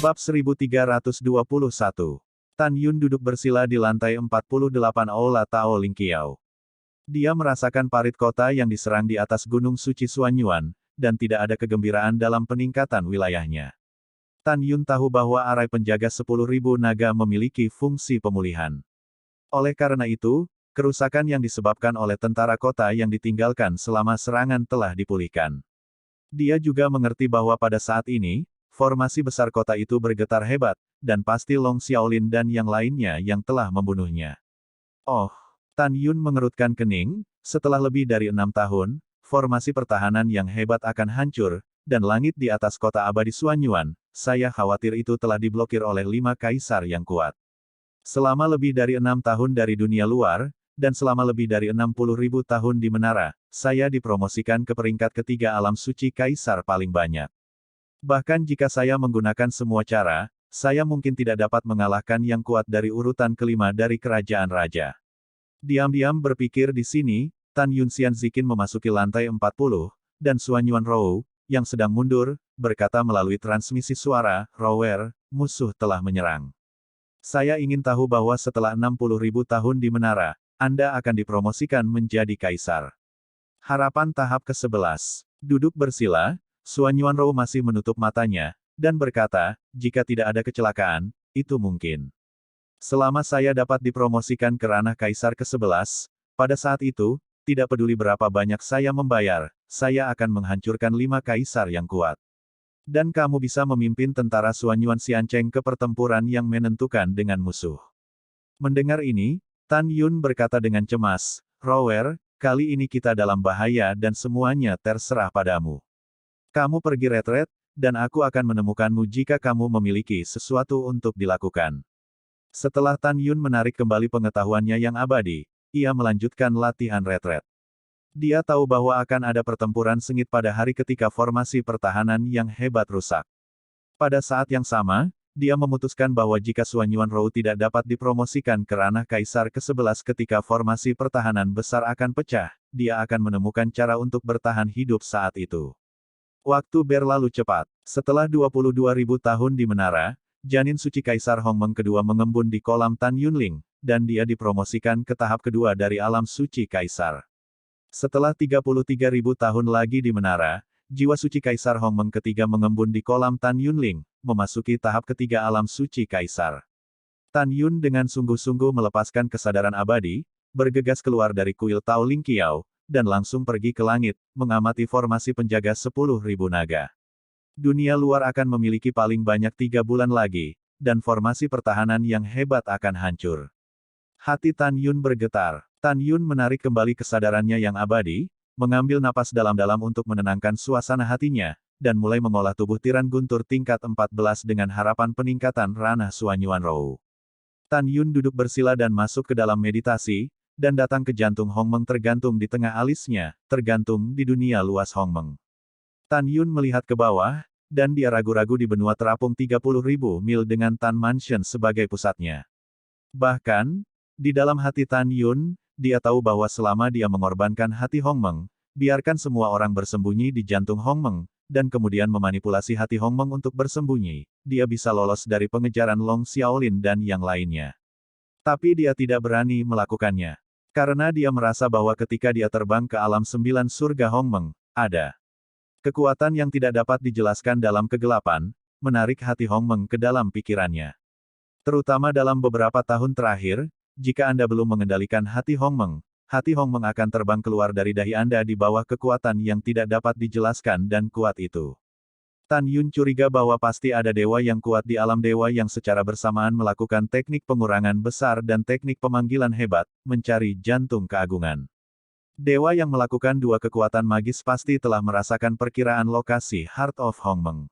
Bab 1321. Tan Yun duduk bersila di lantai 48 Aula Tao Lingqiao. Dia merasakan parit kota yang diserang di atas Gunung Suci Suanyuan, dan tidak ada kegembiraan dalam peningkatan wilayahnya. Tan Yun tahu bahwa arai penjaga 10.000 naga memiliki fungsi pemulihan. Oleh karena itu, kerusakan yang disebabkan oleh tentara kota yang ditinggalkan selama serangan telah dipulihkan. Dia juga mengerti bahwa pada saat ini, formasi besar kota itu bergetar hebat, dan pasti Long Xiaolin dan yang lainnya yang telah membunuhnya. Oh, Tan Yun mengerutkan kening, setelah lebih dari 6 tahun, formasi pertahanan yang hebat akan hancur, dan langit di atas kota abadi Suanyuan, saya khawatir itu telah diblokir oleh 5 kaisar yang kuat. Selama lebih dari 6 tahun dari dunia luar, dan selama lebih dari 60.000 tahun di menara, saya dipromosikan ke peringkat ketiga alam suci kaisar paling banyak. Bahkan jika saya menggunakan semua cara, saya mungkin tidak dapat mengalahkan yang kuat dari urutan kelima dari kerajaan raja. Diam-diam berpikir di sini, Tan Yun Xian Zikin memasuki lantai 40, dan Suanyuan Rou, yang sedang mundur, berkata melalui transmisi suara, "Rower, musuh telah menyerang. Saya ingin tahu bahwa setelah 60.000 tahun di menara, Anda akan dipromosikan menjadi kaisar." Harapan tahap ke-11. Duduk bersila, Suanyuan Rou masih menutup matanya, dan berkata, "Jika tidak ada kecelakaan, itu mungkin. Selama saya dapat dipromosikan ke ranah kaisar ke-11, pada saat itu, tidak peduli berapa banyak saya membayar, saya akan menghancurkan 5 kaisar yang kuat. Dan kamu bisa memimpin tentara Suanyuan Xiancheng ke pertempuran yang menentukan dengan musuh." Mendengar ini, Tan Yun berkata dengan cemas, "Rower, kali ini kita dalam bahaya dan semuanya terserah padamu. Kamu pergi retret, dan aku akan menemukanmu jika kamu memiliki sesuatu untuk dilakukan." Setelah Tan Yun menarik kembali pengetahuannya yang abadi, ia melanjutkan latihan retret. Dia tahu bahwa akan ada pertempuran sengit pada hari ketika formasi pertahanan yang hebat rusak. Pada saat yang sama, dia memutuskan bahwa jika Suanyuan Rou tidak dapat dipromosikan ke ranah kaisar ke-11 ketika formasi pertahanan besar akan pecah, dia akan menemukan cara untuk bertahan hidup saat itu. Waktu berlalu cepat. Setelah 22.000 tahun di menara, janin suci Kaisar Hongmeng kedua mengembun di kolam Tan Yunling, dan dia dipromosikan ke tahap kedua dari alam suci Kaisar. Setelah 33.000 tahun lagi di menara, jiwa suci Kaisar Hongmeng ketiga mengembun di kolam Tan Yunling, memasuki tahap ketiga alam suci Kaisar. Tan Yun dengan sungguh-sungguh melepaskan kesadaran abadi, bergegas keluar dari kuil Tao Lingqiao, dan langsung pergi ke langit, mengamati formasi penjaga 10.000 naga. Dunia luar akan memiliki paling banyak 3 bulan lagi, dan formasi pertahanan yang hebat akan hancur. Hati Tan Yun bergetar. Tan Yun menarik kembali kesadarannya yang abadi, mengambil napas dalam-dalam untuk menenangkan suasana hatinya, dan mulai mengolah tubuh tiran guntur tingkat 14 dengan harapan peningkatan ranah Suanyuan Rou. Tan Yun duduk bersila dan masuk ke dalam meditasi, dan datang ke jantung Hongmeng tergantung di tengah alisnya, tergantung di dunia luas Hongmeng. Tan Yun melihat ke bawah, dan dia ragu-ragu di benua terapung 30.000 mil dengan Tan Mansion sebagai pusatnya. Bahkan, di dalam hati Tan Yun, dia tahu bahwa selama dia mengorbankan hati Hongmeng, biarkan semua orang bersembunyi di jantung Hongmeng, dan kemudian memanipulasi hati Hongmeng untuk bersembunyi, dia bisa lolos dari pengejaran Long Xiaolin dan yang lainnya. Tapi dia tidak berani melakukannya. Karena dia merasa bahwa ketika dia terbang ke alam 9 surga Hongmeng, ada kekuatan yang tidak dapat dijelaskan dalam kegelapan, menarik hati Hongmeng ke dalam pikirannya. Terutama dalam beberapa tahun terakhir, jika Anda belum mengendalikan hati Hongmeng akan terbang keluar dari dahi Anda di bawah kekuatan yang tidak dapat dijelaskan dan kuat itu. Tan Yun curiga bahwa pasti ada dewa yang kuat di alam dewa yang secara bersamaan melakukan teknik pengurangan besar dan teknik pemanggilan hebat, mencari jantung keagungan. Dewa yang melakukan 2 kekuatan magis pasti telah merasakan perkiraan lokasi Heart of Hongmeng.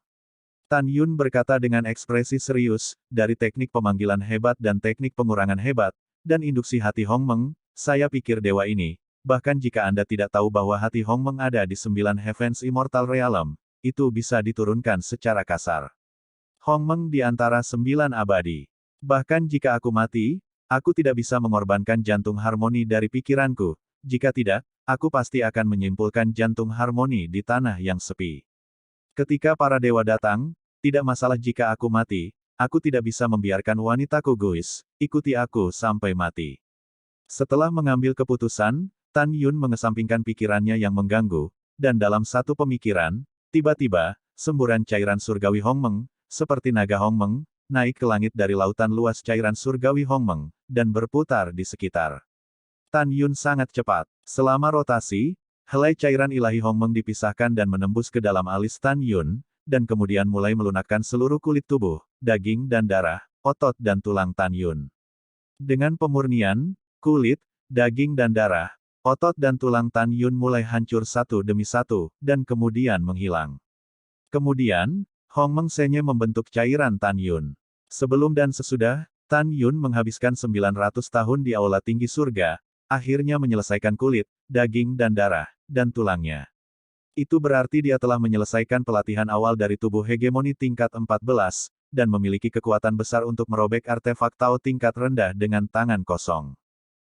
Tan Yun berkata dengan ekspresi serius, dari teknik pemanggilan hebat dan teknik pengurangan hebat, dan induksi hati Hongmeng, saya pikir dewa ini, bahkan jika Anda tidak tahu bahwa hati Hongmeng ada di 9 Heavens Immortal Realm, itu bisa diturunkan secara kasar. Hongmeng di antara 9 abadi. Bahkan jika aku mati, aku tidak bisa mengorbankan jantung harmoni dari pikiranku, jika tidak, aku pasti akan menyimpulkan jantung harmoni di tanah yang sepi. Ketika para dewa datang, tidak masalah jika aku mati, aku tidak bisa membiarkan wanitaku Guis, ikuti aku sampai mati. Setelah mengambil keputusan, Tan Yun mengesampingkan pikirannya yang mengganggu, dan dalam satu pemikiran, tiba-tiba, semburan cairan surgawi Hongmeng, seperti naga Hongmeng, naik ke langit dari lautan luas cairan surgawi Hongmeng, dan berputar di sekitar. Tan Yun sangat cepat. Selama rotasi, helai cairan ilahi Hongmeng dipisahkan dan menembus ke dalam alis Tan Yun, dan kemudian mulai melunakkan seluruh kulit tubuh, daging dan darah, otot dan tulang Tan Yun. Dengan pemurnian, kulit, daging dan darah, otot dan tulang Tan Yun mulai hancur satu demi satu, dan kemudian menghilang. Kemudian, Hongmeng Senye membentuk cairan Tan Yun. Sebelum dan sesudah, Tan Yun menghabiskan 900 tahun di aula tinggi surga, akhirnya menyelesaikan kulit, daging dan darah, dan tulangnya. Itu berarti dia telah menyelesaikan pelatihan awal dari tubuh hegemoni tingkat 14, dan memiliki kekuatan besar untuk merobek artefak Tao tingkat rendah dengan tangan kosong.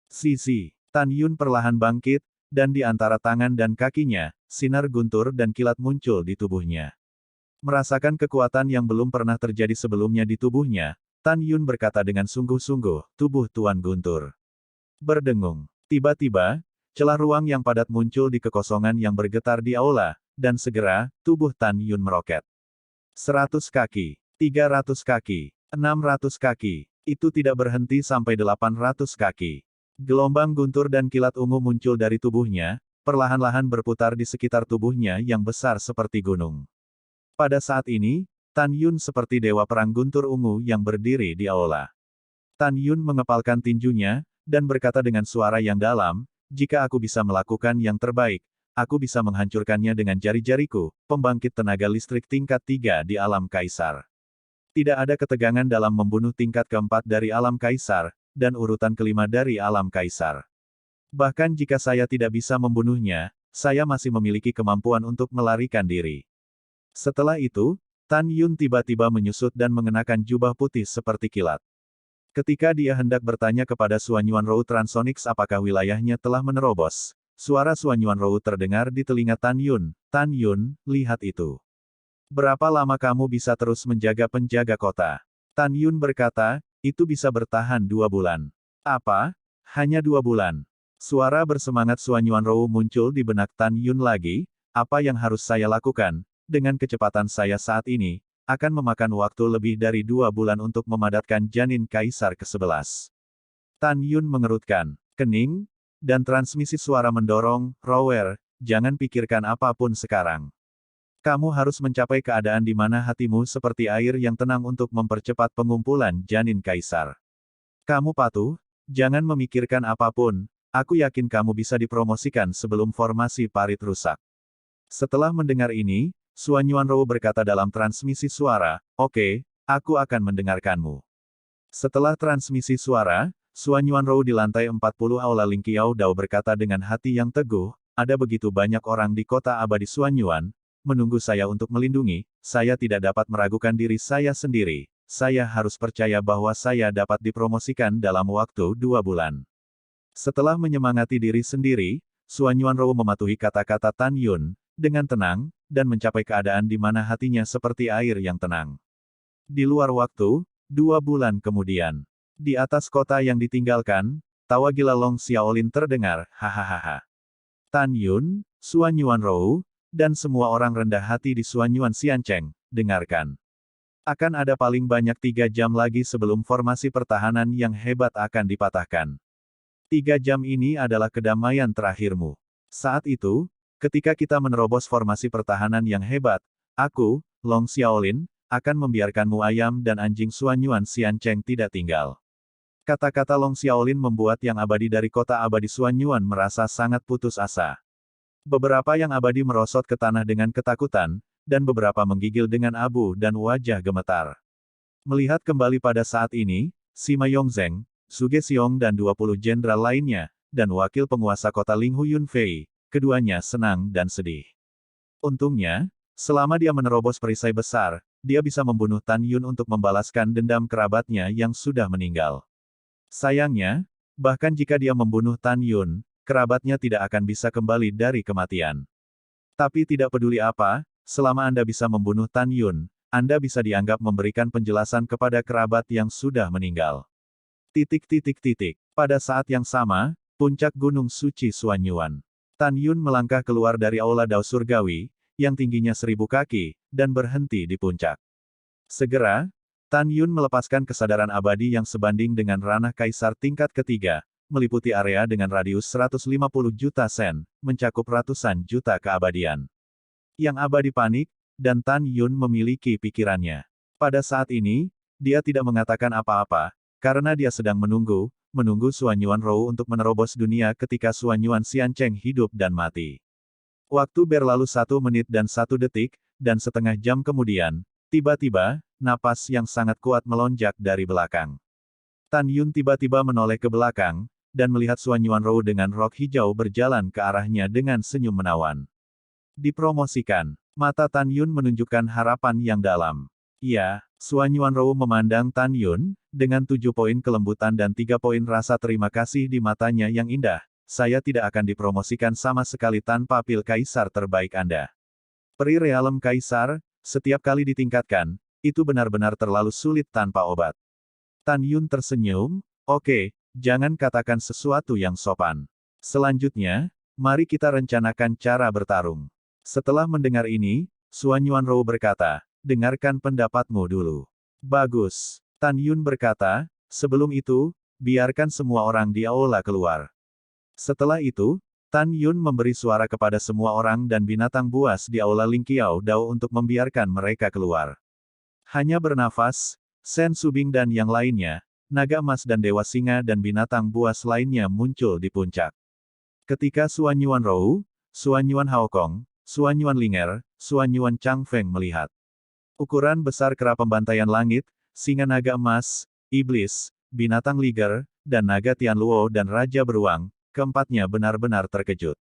Sisi, Tan Yun perlahan bangkit, dan di antara tangan dan kakinya, sinar guntur dan kilat muncul di tubuhnya. Merasakan kekuatan yang belum pernah terjadi sebelumnya di tubuhnya, Tan Yun berkata dengan sungguh-sungguh, tubuh Tuan Guntur berdengung. Tiba-tiba, celah ruang yang padat muncul di kekosongan yang bergetar di aula, dan segera, tubuh Tan Yun meroket. 100 kaki, 300 kaki, 600 kaki, itu tidak berhenti sampai 800 kaki. Gelombang guntur dan kilat ungu muncul dari tubuhnya, perlahan-lahan berputar di sekitar tubuhnya yang besar seperti gunung. Pada saat ini, Tan Yun seperti dewa perang guntur ungu yang berdiri di aula. Tan Yun mengepalkan tinjunya, dan berkata dengan suara yang dalam, jika aku bisa melakukan yang terbaik, aku bisa menghancurkannya dengan jari-jariku, pembangkit tenaga listrik tingkat 3 di alam kaisar. Tidak ada ketegangan dalam membunuh tingkat keempat dari alam kaisar, dan urutan kelima dari alam kaisar. Bahkan jika saya tidak bisa membunuhnya, saya masih memiliki kemampuan untuk melarikan diri. Setelah itu, Tan Yun tiba-tiba menyusut dan mengenakan jubah putih seperti kilat. Ketika dia hendak bertanya kepada Suanyuan Rou Transonics apakah wilayahnya telah menerobos, suara Suanyuan Rou terdengar di telinga Tan Yun. Tan Yun, lihat itu. Berapa lama kamu bisa terus menjaga penjaga kota? Tan Yun berkata, itu bisa bertahan 2 bulan. Apa? Hanya 2 bulan. Suara bersemangat Suanyuan Rou muncul di benak Tan Yun lagi, apa yang harus saya lakukan? Dengan kecepatan saya saat ini, akan memakan waktu lebih dari 2 bulan untuk memadatkan janin kaisar ke-11. Tan Yun mengerutkan kening, dan transmisi suara mendorong, Rower, jangan pikirkan apapun sekarang. Kamu harus mencapai keadaan di mana hatimu seperti air yang tenang untuk mempercepat pengumpulan janin kaisar. Kamu patuh, jangan memikirkan apapun, aku yakin kamu bisa dipromosikan sebelum formasi parit rusak. Setelah mendengar ini, Suanyuan Rou berkata dalam transmisi suara, oke, aku akan mendengarkanmu. Setelah transmisi suara, Suanyuan Rou di lantai 40 Aula Lingqiao Dao berkata dengan hati yang teguh, ada begitu banyak orang di kota abadi Suanyuan, menunggu saya untuk melindungi, saya tidak dapat meragukan diri saya sendiri, saya harus percaya bahwa saya dapat dipromosikan dalam waktu 2 bulan. Setelah menyemangati diri sendiri, Suanyuan Rou mematuhi kata-kata Tan Yun, dengan tenang, dan mencapai keadaan di mana hatinya seperti air yang tenang. Di luar waktu, 2 bulan kemudian. Di atas kota yang ditinggalkan, tawa gila Long Xiaolin terdengar, hahaha. Tan Yun, Suanyuan Rou, dan semua orang rendah hati di Suanyuan Xiancheng, dengarkan. Akan ada paling banyak 3 jam lagi sebelum formasi pertahanan yang hebat akan dipatahkan. 3 jam ini adalah kedamaian terakhirmu. Saat itu, ketika kita menerobos formasi pertahanan yang hebat, aku, Long Xiaolin, akan membiarkanmu ayam dan anjing Suanyuan Xiancheng tidak tinggal. Kata-kata Long Xiaolin membuat yang abadi dari kota abadi Suanyuan merasa sangat putus asa. Beberapa yang abadi merosot ke tanah dengan ketakutan, dan beberapa menggigil dengan abu dan wajah gemetar. Melihat kembali pada saat ini, Sima Yongzheng, Suge Xiong dan 20 jenderal lainnya, dan wakil penguasa kota Linghu Yunfei, keduanya senang dan sedih. Untungnya, selama dia menerobos perisai besar, dia bisa membunuh Tan Yun untuk membalaskan dendam kerabatnya yang sudah meninggal. Sayangnya, bahkan jika dia membunuh Tan Yun, kerabatnya tidak akan bisa kembali dari kematian. Tapi tidak peduli apa, selama Anda bisa membunuh Tan Yun, Anda bisa dianggap memberikan penjelasan kepada kerabat yang sudah meninggal. Pada saat yang sama, puncak Gunung Suci Suanyuan. Tan Yun melangkah keluar dari aula Dao Surgawi, yang tingginya 1000 kaki, dan berhenti di puncak. Segera, Tan Yun melepaskan kesadaran abadi yang sebanding dengan ranah kaisar tingkat ketiga, meliputi area dengan radius 150 juta sen, mencakup ratusan juta keabadian. Yang abadi panik, dan Tan Yun memiliki pikirannya. Pada saat ini, dia tidak mengatakan apa-apa, karena dia sedang menunggu Suanyuan Rou untuk menerobos dunia ketika Suanyuan Xiancheng hidup dan mati. Waktu berlalu 1 menit dan 1 detik, dan setengah jam kemudian, tiba-tiba, napas yang sangat kuat melonjak dari belakang. Tan Yun tiba-tiba menoleh ke belakang, dan melihat Suanyuan Rou dengan rok hijau berjalan ke arahnya dengan senyum menawan. Dipromosikan. Mata Tan Yun menunjukkan harapan yang dalam. Ya, Suanyuan Rou memandang Tan Yun, dengan 7 poin kelembutan dan 3 poin rasa terima kasih di matanya yang indah. Saya tidak akan dipromosikan sama sekali tanpa pil kaisar terbaik Anda. Peri Realem Kaisar, setiap kali ditingkatkan, itu benar-benar terlalu sulit tanpa obat. Tan Yun tersenyum, oke, jangan katakan sesuatu yang sopan. Selanjutnya, mari kita rencanakan cara bertarung. Setelah mendengar ini, Suanyuan Rou berkata, dengarkan pendapatmu dulu. Bagus. Tan Yun berkata, sebelum itu, biarkan semua orang di aula keluar. Setelah itu, Tan Yun memberi suara kepada semua orang dan binatang buas di aula Lingqiao Dao untuk membiarkan mereka keluar. Hanya bernafas, Sen Subing dan yang lainnya, naga emas dan dewa singa dan binatang buas lainnya muncul di puncak. Ketika Suanyuan Rou, Suanyuan Haokong, Suanyuan Linger, Suanyuan Changfeng melihat ukuran besar kera pembantaian langit, singa naga emas, iblis, binatang liger, dan naga Tianluo dan raja beruang, keempatnya benar-benar terkejut.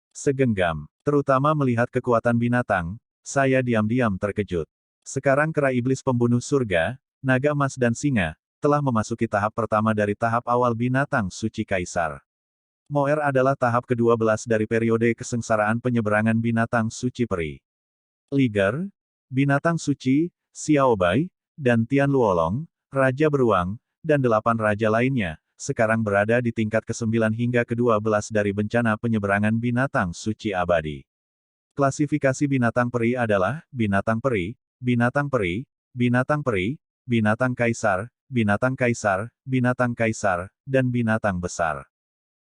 Segenggam, terutama melihat kekuatan binatang, saya diam-diam terkejut. Sekarang kera iblis pembunuh surga, naga emas dan singa, telah memasuki tahap pertama dari tahap awal binatang suci kaisar. Moer adalah tahap ke-12 dari periode kesengsaraan penyeberangan binatang suci peri. Liger, binatang suci, Xiaobai, dan Tian Luolong, raja beruang, dan 8 raja lainnya, sekarang berada di tingkat ke-9 hingga ke-12 dari bencana penyeberangan binatang suci abadi. Klasifikasi binatang peri adalah, binatang peri, binatang peri, binatang peri, binatang kaisar, binatang kaisar, binatang kaisar, dan binatang besar.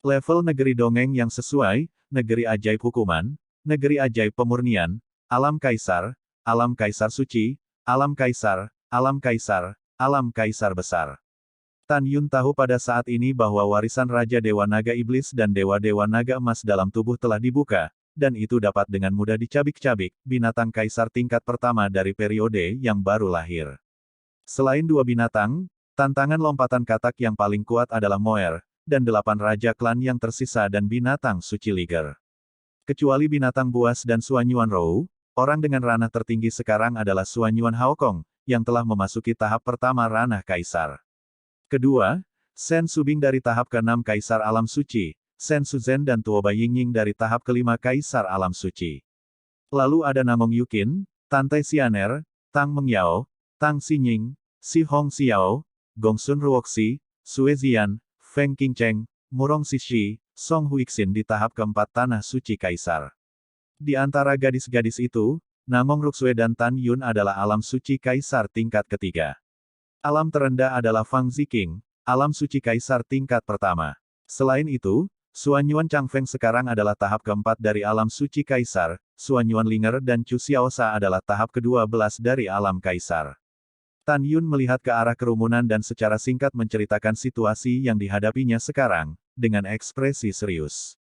Level negeri dongeng yang sesuai, negeri ajaib hukuman, negeri ajaib pemurnian, alam kaisar suci, alam kaisar, alam kaisar, alam kaisar besar. Tan Yun tahu pada saat ini bahwa warisan Raja Dewa Naga Iblis dan Dewa-Dewa Naga Emas dalam tubuh telah dibuka, dan itu dapat dengan mudah dicabik-cabik, binatang kaisar tingkat pertama dari periode yang baru lahir. Selain 2 binatang, tantangan lompatan katak yang paling kuat adalah Moer, dan 8 raja klan yang tersisa dan binatang suci liger. Kecuali binatang buas dan Suanyuan Rou, orang dengan ranah tertinggi sekarang adalah Suanyuan Haokong, yang telah memasuki tahap pertama ranah kaisar. Kedua, Sen Subing dari tahap ke-6 kaisar alam suci, Sen Suzhen dan Tuoba Yingying dari tahap kelima kaisar alam suci. Lalu ada Namong Yukin, Tantai Xianer, Tang Mengyao, Tang Xinying, Si Hong Xiao, Gongsun Ruoxi, Sue Zian, Feng Qingcheng, Murong Sishi, Song Huixin di tahap keempat tanah suci kaisar. Di antara gadis-gadis itu, Namong Ruxue dan Tan Yun adalah alam suci kaisar tingkat ketiga. Alam terendah adalah Fang Ziqing, alam suci kaisar tingkat pertama. Selain itu, Suanyuan Changfeng sekarang adalah tahap keempat dari alam suci kaisar, Suanyuan Linger dan Chu Xiaosha adalah tahap ke-12 dari alam kaisar. Tan Yun melihat ke arah kerumunan dan secara singkat menceritakan situasi yang dihadapinya sekarang, dengan ekspresi serius.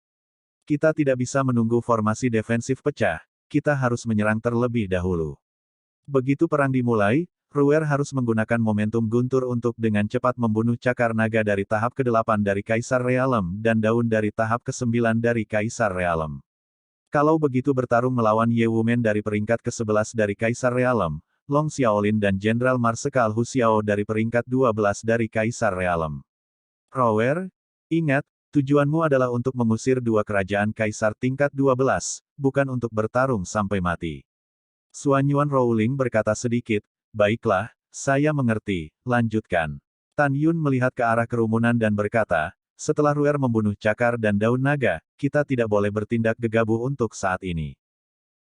Kita tidak bisa menunggu formasi defensif pecah, kita harus menyerang terlebih dahulu. Begitu perang dimulai, Ruer harus menggunakan momentum guntur untuk dengan cepat membunuh cakar naga dari tahap ke-8 dari Kaisar Realem dan daun dari tahap ke-9 dari Kaisar Realem. Kalau begitu bertarung melawan Ye Wumen dari peringkat ke-11 dari Kaisar Realem, Long Xiaolin dan Jenderal Marsekal Hu Xiao dari peringkat 12 dari Kaisar Realem. Ruer, ingat, tujuanmu adalah untuk mengusir 2 kerajaan Kaisar tingkat 12, bukan untuk bertarung sampai mati. Suanyuan Rowling berkata sedikit, baiklah, saya mengerti, lanjutkan. Tan Yun melihat ke arah kerumunan dan berkata, setelah Ruer membunuh Cakar dan Daun Naga, kita tidak boleh bertindak gegabah untuk saat ini.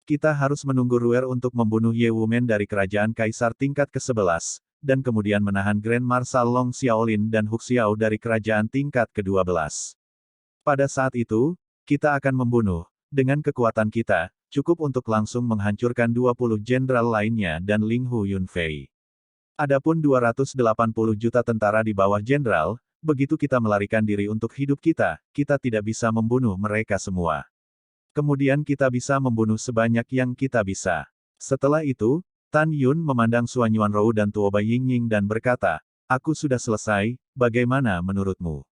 Kita harus menunggu Ruer untuk membunuh Ye Wumen dari kerajaan Kaisar tingkat ke-11, dan kemudian menahan Grand Marshal Long Xiaolin dan Hu Xiao dari kerajaan tingkat ke-12. Pada saat itu, kita akan membunuh, dengan kekuatan kita, cukup untuk langsung menghancurkan 20 jenderal lainnya dan Ling Hu Yunfei. Adapun 280 juta tentara di bawah jenderal, begitu kita melarikan diri untuk hidup kita, kita tidak bisa membunuh mereka semua. Kemudian kita bisa membunuh sebanyak yang kita bisa. Setelah itu, Tan Yun memandang Suanyuan Rou dan Tuoba Yingying dan berkata, aku sudah selesai, bagaimana menurutmu?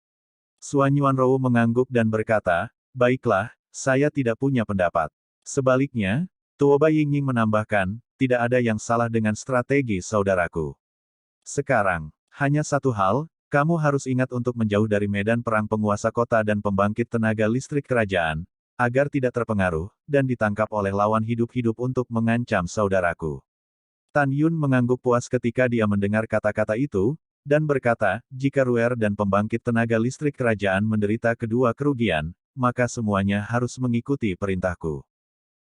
Suanyuan Rou mengangguk dan berkata, baiklah, saya tidak punya pendapat. Sebaliknya, Tuoba Yingying menambahkan, tidak ada yang salah dengan strategi saudaraku. Sekarang, hanya satu hal, kamu harus ingat untuk menjauh dari medan perang penguasa kota dan pembangkit tenaga listrik kerajaan, agar tidak terpengaruh, dan ditangkap oleh lawan hidup-hidup untuk mengancam saudaraku. Tan Yun mengangguk puas ketika dia mendengar kata-kata itu, dan berkata, jika Ruer dan pembangkit tenaga listrik kerajaan menderita kedua kerugian, maka semuanya harus mengikuti perintahku.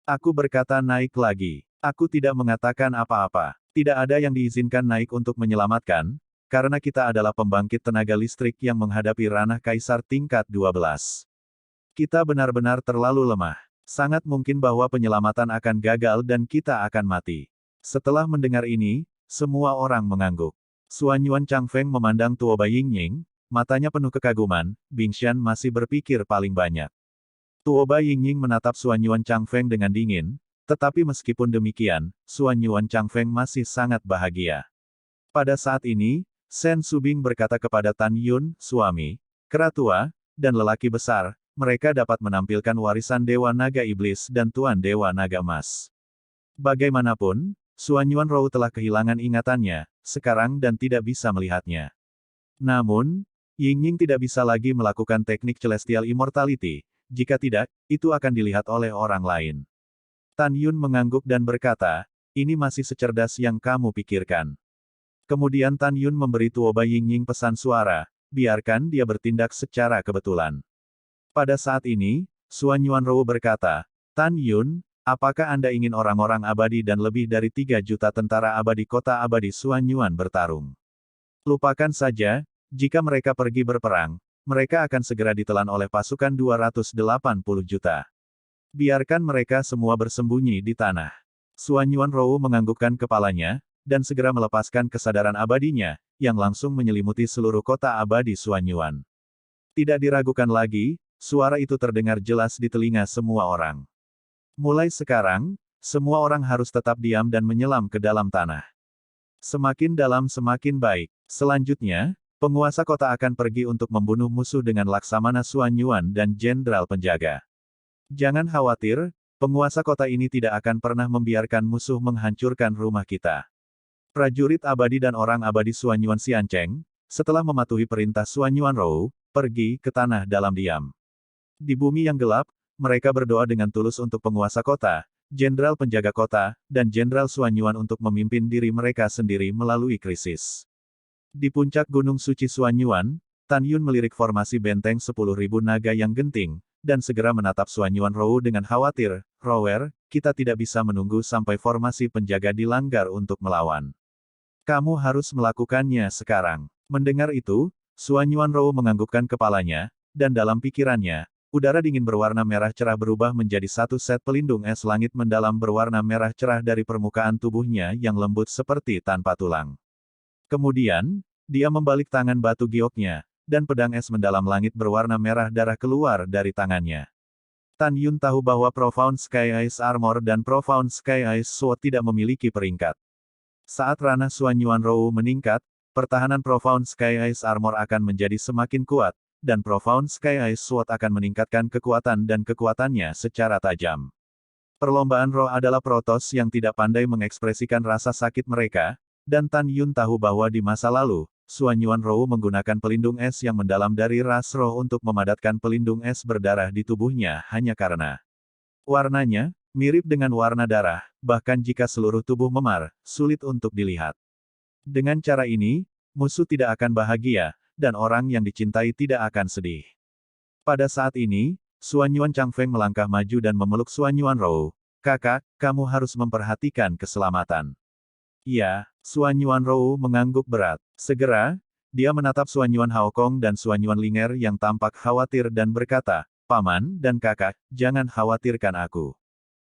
Aku berkata naik lagi. Aku tidak mengatakan apa-apa. Tidak ada yang diizinkan naik untuk menyelamatkan, karena kita adalah pembangkit tenaga listrik yang menghadapi ranah Kaisar tingkat 12. Kita benar-benar terlalu lemah. Sangat mungkin bahwa penyelamatan akan gagal dan kita akan mati. Setelah mendengar ini, semua orang mengangguk. Suanyuan Changfeng memandang Tuoba Yingying, matanya penuh kekaguman, Bingshan masih berpikir paling banyak. Tuoba Yingying menatap Suanyuan Changfeng dengan dingin, tetapi meskipun demikian, Suanyuan Changfeng masih sangat bahagia. Pada saat ini, Shen Subing berkata kepada Tan Yun, suami, kera tua, dan lelaki besar, mereka dapat menampilkan warisan Dewa Naga Iblis dan Tuan Dewa Naga Emas. Bagaimanapun, Suanyuan Rou telah kehilangan ingatannya, sekarang dan tidak bisa melihatnya. Namun, Yingying tidak bisa lagi melakukan teknik Celestial Immortality, jika tidak, itu akan dilihat oleh orang lain. Tan Yun mengangguk dan berkata, ini masih secerdas yang kamu pikirkan. Kemudian Tan Yun memberi Tuoba Yingying pesan suara, biarkan dia bertindak secara kebetulan. Pada saat ini, Suanyuan Rou berkata, Tan Yun, apakah Anda ingin orang-orang abadi dan lebih dari 3 juta tentara abadi kota abadi Suanyuan bertarung? Lupakan saja, jika mereka pergi berperang, mereka akan segera ditelan oleh pasukan 280 juta. Biarkan mereka semua bersembunyi di tanah. Suanyuan Rou menganggukkan kepalanya, dan segera melepaskan kesadaran abadinya, yang langsung menyelimuti seluruh kota abadi Suanyuan. Tidak diragukan lagi, suara itu terdengar jelas di telinga semua orang. Mulai sekarang, semua orang harus tetap diam dan menyelam ke dalam tanah. Semakin dalam semakin baik. Selanjutnya, penguasa kota akan pergi untuk membunuh musuh dengan Laksamana Suanyuan dan Jenderal Penjaga. Jangan khawatir, penguasa kota ini tidak akan pernah membiarkan musuh menghancurkan rumah kita. Prajurit abadi dan orang abadi Suanyuan Xiancheng, setelah mematuhi perintah Suanyuan Rou, pergi ke tanah dalam diam. Di bumi yang gelap, mereka berdoa dengan tulus untuk penguasa kota, Jenderal Penjaga kota, dan Jenderal Suanyuan untuk memimpin diri mereka sendiri melalui krisis. Di puncak Gunung Suci Suanyuan, Tan Yun melirik formasi benteng 10.000 naga yang genting, dan segera menatap Suanyuan Rou dengan khawatir, Rower, kita tidak bisa menunggu sampai formasi penjaga dilanggar untuk melawan. Kamu harus melakukannya sekarang. Mendengar itu, Suanyuan Rou menganggukkan kepalanya, dan dalam pikirannya, udara dingin berwarna merah cerah berubah menjadi satu set pelindung es langit mendalam berwarna merah cerah dari permukaan tubuhnya yang lembut seperti tanpa tulang. Kemudian, dia membalik tangan batu gioknya, dan pedang es mendalam langit berwarna merah darah keluar dari tangannya. Tan Yun tahu bahwa Profound Sky Ice Armor dan Profound Sky Ice Sword tidak memiliki peringkat. Saat ranah Suanyuan Rou meningkat, pertahanan Profound Sky Ice Armor akan menjadi semakin kuat, dan Profound Sky Ice Sword akan meningkatkan kekuatan dan kekuatannya secara tajam. Perlombaan roh adalah protos yang tidak pandai mengekspresikan rasa sakit mereka, dan Tan Yun tahu bahwa di masa lalu, Suanyuan Rou menggunakan pelindung es yang mendalam dari ras roh untuk memadatkan pelindung es berdarah di tubuhnya hanya karena warnanya, mirip dengan warna darah, bahkan jika seluruh tubuh memar, sulit untuk dilihat. Dengan cara ini, musuh tidak akan bahagia, dan orang yang dicintai tidak akan sedih. Pada saat ini, Xuanyuan Changfeng melangkah maju dan memeluk Xuanyuan Rou. Kakak, kamu harus memperhatikan keselamatan. Iya, Xuanyuan Rou mengangguk berat. Segera, dia menatap Xuanyuan Haokong dan Xuanyuan Linger yang tampak khawatir dan berkata, Paman dan kakak, jangan khawatirkan aku.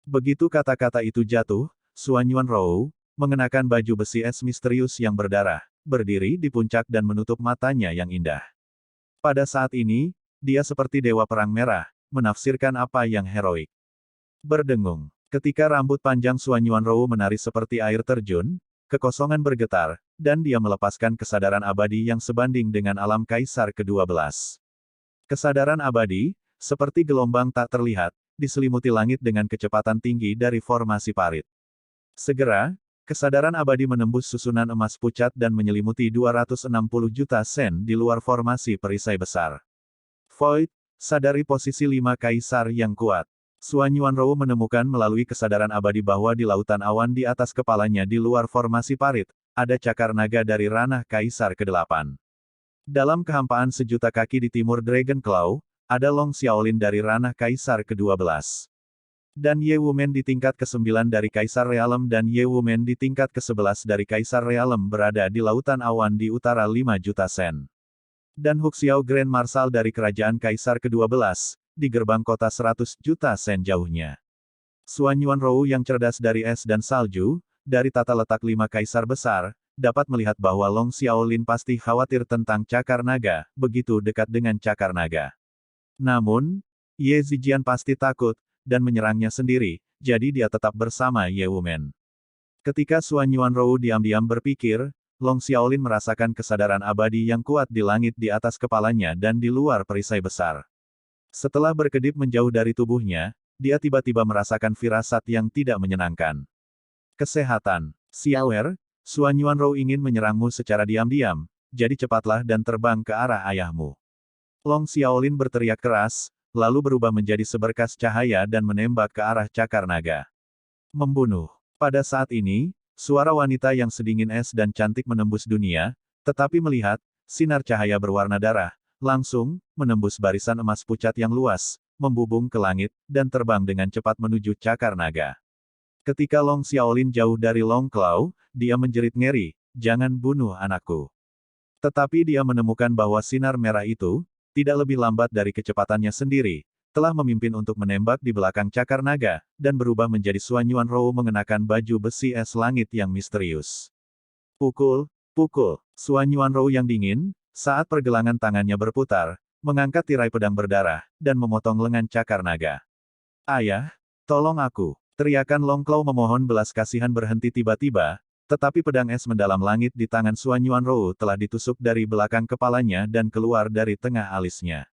Begitu kata-kata itu jatuh, Xuanyuan Rou, mengenakan baju besi es misterius yang berdarah, berdiri di puncak dan menutup matanya yang indah. Pada saat ini, dia seperti dewa perang merah, menafsirkan apa yang heroik. Berdengung. Ketika rambut panjang Xuanyuan Rou menari seperti air terjun, kekosongan bergetar, dan dia melepaskan kesadaran abadi yang sebanding dengan alam kaisar ke-12. Kesadaran abadi, seperti gelombang tak terlihat, diselimuti langit dengan kecepatan tinggi dari formasi parit. Segera, kesadaran abadi menembus susunan emas pucat dan menyelimuti 260 juta sen di luar formasi perisai besar. Void, sadari posisi 5 kaisar yang kuat. Xuanyuan Rou menemukan melalui kesadaran abadi bahwa di lautan awan di atas kepalanya di luar formasi parit, ada cakar naga dari ranah kaisar ke-8. Dalam kehampaan sejuta kaki di timur Dragon Claw, ada Long Xiaolin dari ranah kaisar ke-12. Dan Ye Wumen di tingkat ke-9 dari Kaisar Realem dan Ye Wumen di tingkat ke-11 dari Kaisar Realem berada di lautan awan di utara 5 juta sen. Dan Huxiao Grand Marshal dari Kerajaan Kaisar ke-12, di gerbang kota 100 juta sen jauhnya. Xuanyuan Rou yang cerdas dari es dan salju, dari tata letak 5 kaisar besar, dapat melihat bahwa Long Xiaolin pasti khawatir tentang cakar naga, begitu dekat dengan cakar naga. Namun, Ye Zijian pasti takut, dan menyerangnya sendiri, jadi dia tetap bersama Ye Wumen. Ketika Xuanyuan Rou diam-diam berpikir, Long Xiaolin merasakan kesadaran abadi yang kuat di langit di atas kepalanya dan di luar perisai besar. Setelah berkedip menjauh dari tubuhnya, dia tiba-tiba merasakan firasat yang tidak menyenangkan. Kesehatan. Xiaoer, Xuanyuan Rou ingin menyerangmu secara diam-diam, jadi cepatlah dan terbang ke arah ayahmu. Long Xiaolin berteriak keras, lalu berubah menjadi seberkas cahaya dan menembak ke arah cakar naga. Membunuh. Pada saat ini, suara wanita yang sedingin es dan cantik menembus dunia, tetapi melihat, sinar cahaya berwarna darah, langsung, menembus barisan emas pucat yang luas, membubung ke langit, dan terbang dengan cepat menuju cakar naga. Ketika Long Xiaolin jauh dari Long Claw, dia menjerit ngeri, jangan bunuh anakku. Tetapi dia menemukan bahwa sinar merah itu, tidak lebih lambat dari kecepatannya sendiri, telah memimpin untuk menembak di belakang cakar naga, dan berubah menjadi Xuanyuan Rou mengenakan baju besi es langit yang misterius. Pukul, pukul, Xuanyuan Rou yang dingin, saat pergelangan tangannya berputar, mengangkat tirai pedang berdarah, dan memotong lengan cakar naga. Ayah, tolong aku. Teriakan Long Claw memohon belas kasihan berhenti tiba-tiba, tetapi pedang es mendalam langit di tangan Xuanyuan Rou telah ditusuk dari belakang kepalanya dan keluar dari tengah alisnya.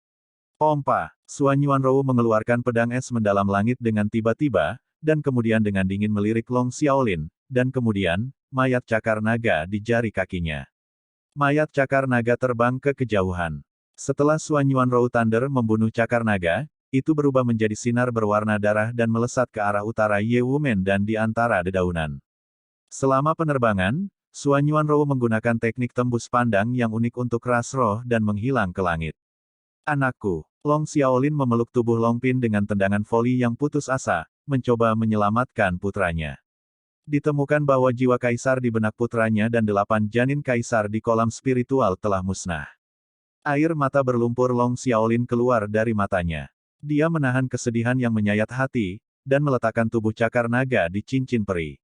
Pompa, Xuanyuan Rou mengeluarkan pedang es mendalam langit dengan tiba-tiba, dan kemudian dengan dingin melirik Long Xiaolin, dan kemudian, mayat cakar naga di jari kakinya. Mayat cakar naga terbang ke kejauhan. Setelah Xuanyuan Rou Thunder membunuh cakar naga, itu berubah menjadi sinar berwarna darah dan melesat ke arah utara Ye Wumen dan di antara dedaunan. Selama penerbangan, Xuanyuan Rou menggunakan teknik tembus pandang yang unik untuk ras roh dan menghilang ke langit. Anakku, Long Xiaolin memeluk tubuh Long Pin dengan tendangan voli yang putus asa, mencoba menyelamatkan putranya. Ditemukan bahwa jiwa kaisar di benak putranya dan 8 janin kaisar di kolam spiritual telah musnah. Air mata berlumpur Long Xiaolin keluar dari matanya. Dia menahan kesedihan yang menyayat hati, dan meletakkan tubuh cakar naga di cincin peri.